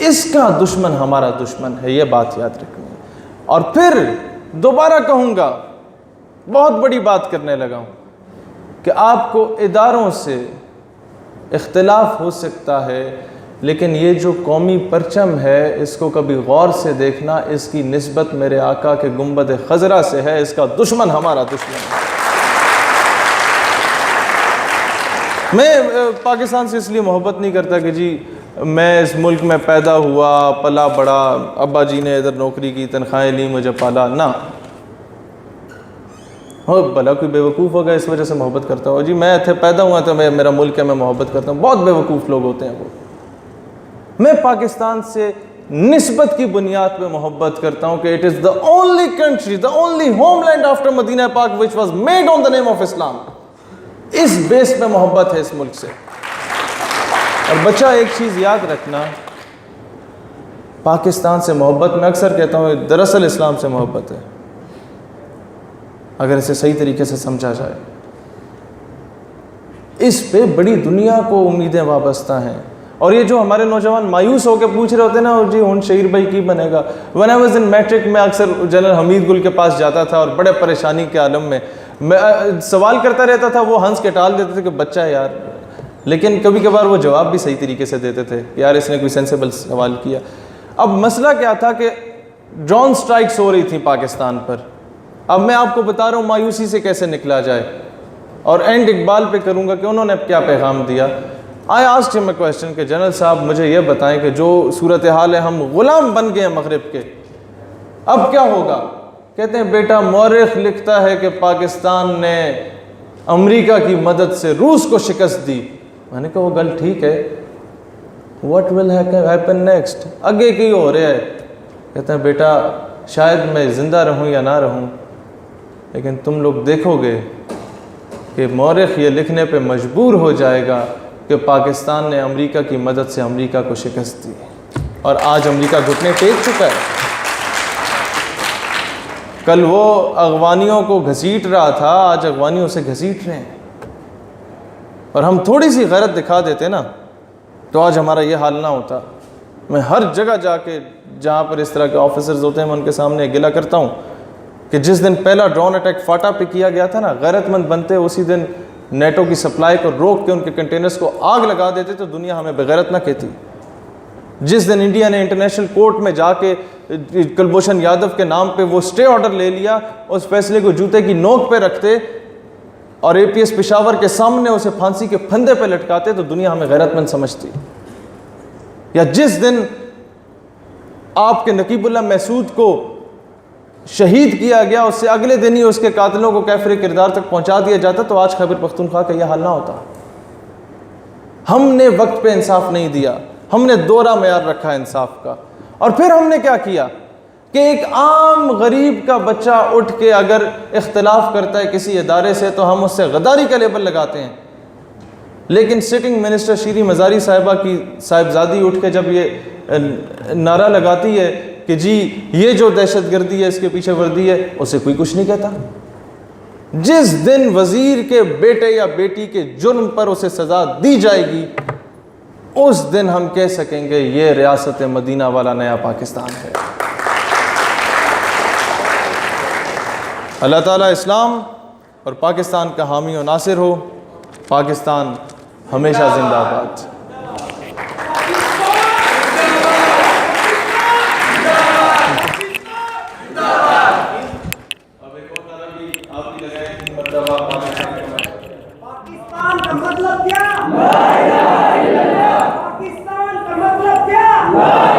اس کا دشمن ہمارا دشمن ہے، یہ بات یاد رکھنی ہے۔ اور پھر دوبارہ کہوں گا، بہت بڑی بات کرنے لگا ہوں کہ آپ کو اداروں سے اختلاف ہو سکتا ہے، لیکن یہ جو قومی پرچم ہے اس کو کبھی غور سے دیکھنا، اس کی نسبت میرے آقا کے گنبد خضرا سے ہے، اس کا دشمن ہمارا دشمن ہے۔ میں پاکستان سے اس لیے محبت نہیں کرتا کہ جی میں اس ملک میں پیدا ہوا، پلا بڑا، ابا جی نے ادھر نوکری کی، تنخواہیں لی، مجھے پالا، نہ ہو بھلا کوئی بیوقوف ہوگا اس وجہ سے محبت کرتا ہو جی میں اتنے پیدا ہوا تو میرا ملک ہے میں محبت کرتا ہوں، بہت بیوقوف لوگ ہوتے ہیں وہ۔ میں پاکستان سے نسبت کی بنیاد پہ محبت کرتا ہوں کہ it is the only country, the only homeland after Medina Pak which was made on the name of Islam۔ اس بیس پہ محبت ہے اس ملک سے۔ اور بچہ ایک چیز یاد رکھنا، پاکستان سے محبت میں اکثر کہتا ہوں دراصل اسلام سے محبت ہے، اگر اسے صحیح طریقے سے سمجھا جائے۔ اس پہ بڑی دنیا کو امیدیں وابستہ ہیں، اور یہ جو ہمارے نوجوان مایوس ہو کے پوچھ رہے ہوتے ہیں نا جی ہن شہیر بھائی کی بنے گا، when I was in matric میں اکثر جنرل حمید گل کے پاس جاتا تھا اور بڑے پریشانی کے عالم میں سوال کرتا رہتا تھا، وہ ہنس کے ٹال دیتے تھے کہ بچہ یار، لیکن کبھی کبھار وہ جواب بھی صحیح طریقے سے دیتے تھے، یار اس نے کوئی سینسیبل سوال کیا۔ اب مسئلہ کیا تھا کہ ڈرون سٹرائکس ہو رہی تھی پاکستان پر، اب میں آپ کو بتا رہا ہوں مایوسی سے کیسے نکلا جائے، اور اینڈ اقبال پہ کروں گا کہ انہوں نے کیا پیغام دیا۔ I asked him a question کہ جنرل صاحب مجھے یہ بتائیں کہ جو صورتحال ہے ہم غلام بن گئے ہیں مغرب کے، اب کیا ہوگا؟ کہتے ہیں بیٹا مورخ لکھتا ہے کہ پاکستان نے امریکہ کی مدد سے روس کو شکست دی. میں نے کہا وہ گل ٹھیک ہے, واٹ ول ہیپن نیکسٹ, آگے کی ہو رہا ہے. کہتے ہیں بیٹا شاید میں زندہ رہوں یا نہ رہوں, لیکن تم لوگ دیکھو گے کہ مورخ یہ لکھنے پہ مجبور ہو جائے گا کہ پاکستان نے امریکہ کی مدد سے امریکہ کو شکست دی, اور آج امریکہ گھٹنے ٹیک چکا ہے. کل وہ افغانیوں کو گھسیٹ رہا تھا, آج افغانی اسے گھسیٹ رہے ہیں. اور ہم تھوڑی سی غیرت دکھا دیتے نا تو آج ہمارا یہ حال نہ ہوتا. میں ہر جگہ جا کے جہاں پر اس طرح کے آفیسرز ہوتے ہیں میں ان کے سامنے گلہ کرتا ہوں کہ جس دن پہلا ڈرون اٹیک فاٹا پہ کیا گیا تھا نا, غیرت مند بنتے اسی دن نیٹو کی سپلائی کو روک کے ان کے کنٹینرز کو آگ لگا دیتے تو دنیا ہمیں بغیرت نہ کہتی. جس دن انڈیا نے انٹرنیشنل کورٹ میں جا کے کلبھوشن یادو کے نام پہ وہ سٹے آرڈر لے لیا, اس فیصلے کو جوتے کی نوک پہ رکھتے اور اے پی ایس پشاور کے سامنے اسے پھانسی کے پھندے پہ لٹکاتے تو دنیا ہمیں غیرت مند سمجھتی. یا جس دن آپ کے نقیب اللہ محسود کو شہید کیا گیا, اس سے اگلے دن ہی اس کے قاتلوں کو کیفر کردار تک پہنچا دیا جاتا تو آج خیبر پختونخوا کا یہ حال نہ ہوتا. ہم نے وقت پہ انصاف نہیں دیا, ہم نے دوہرا معیار رکھا انصاف کا. اور پھر ہم نے کیا کیا کہ ایک عام غریب کا بچہ اٹھ کے اگر اختلاف کرتا ہے کسی ادارے سے تو ہم اس سے غداری کا لیبل لگاتے ہیں. لیکن سٹنگ منسٹر شیریں مزاری صاحبہ کی صاحبزادی اٹھ کے جب یہ نعرہ لگاتی ہے کہ جی یہ جو دہشت گردی ہے اس کے پیچھے وردی ہے, اسے کوئی کچھ نہیں کہتا. جس دن وزیر کے بیٹے یا بیٹی کے جرم پر اسے سزا دی جائے گی اس دن ہم کہہ سکیں گے یہ ریاست مدینہ والا نیا پاکستان ہے. اللہ تعالیٰ اسلام اور پاکستان کا حامی و ناصر ہو. پاکستان ہمیشہ زندہ باد. پاکستان کا مطلب کیا؟ لا الہ الا اللہ. پاکستان کا مطلب کیا؟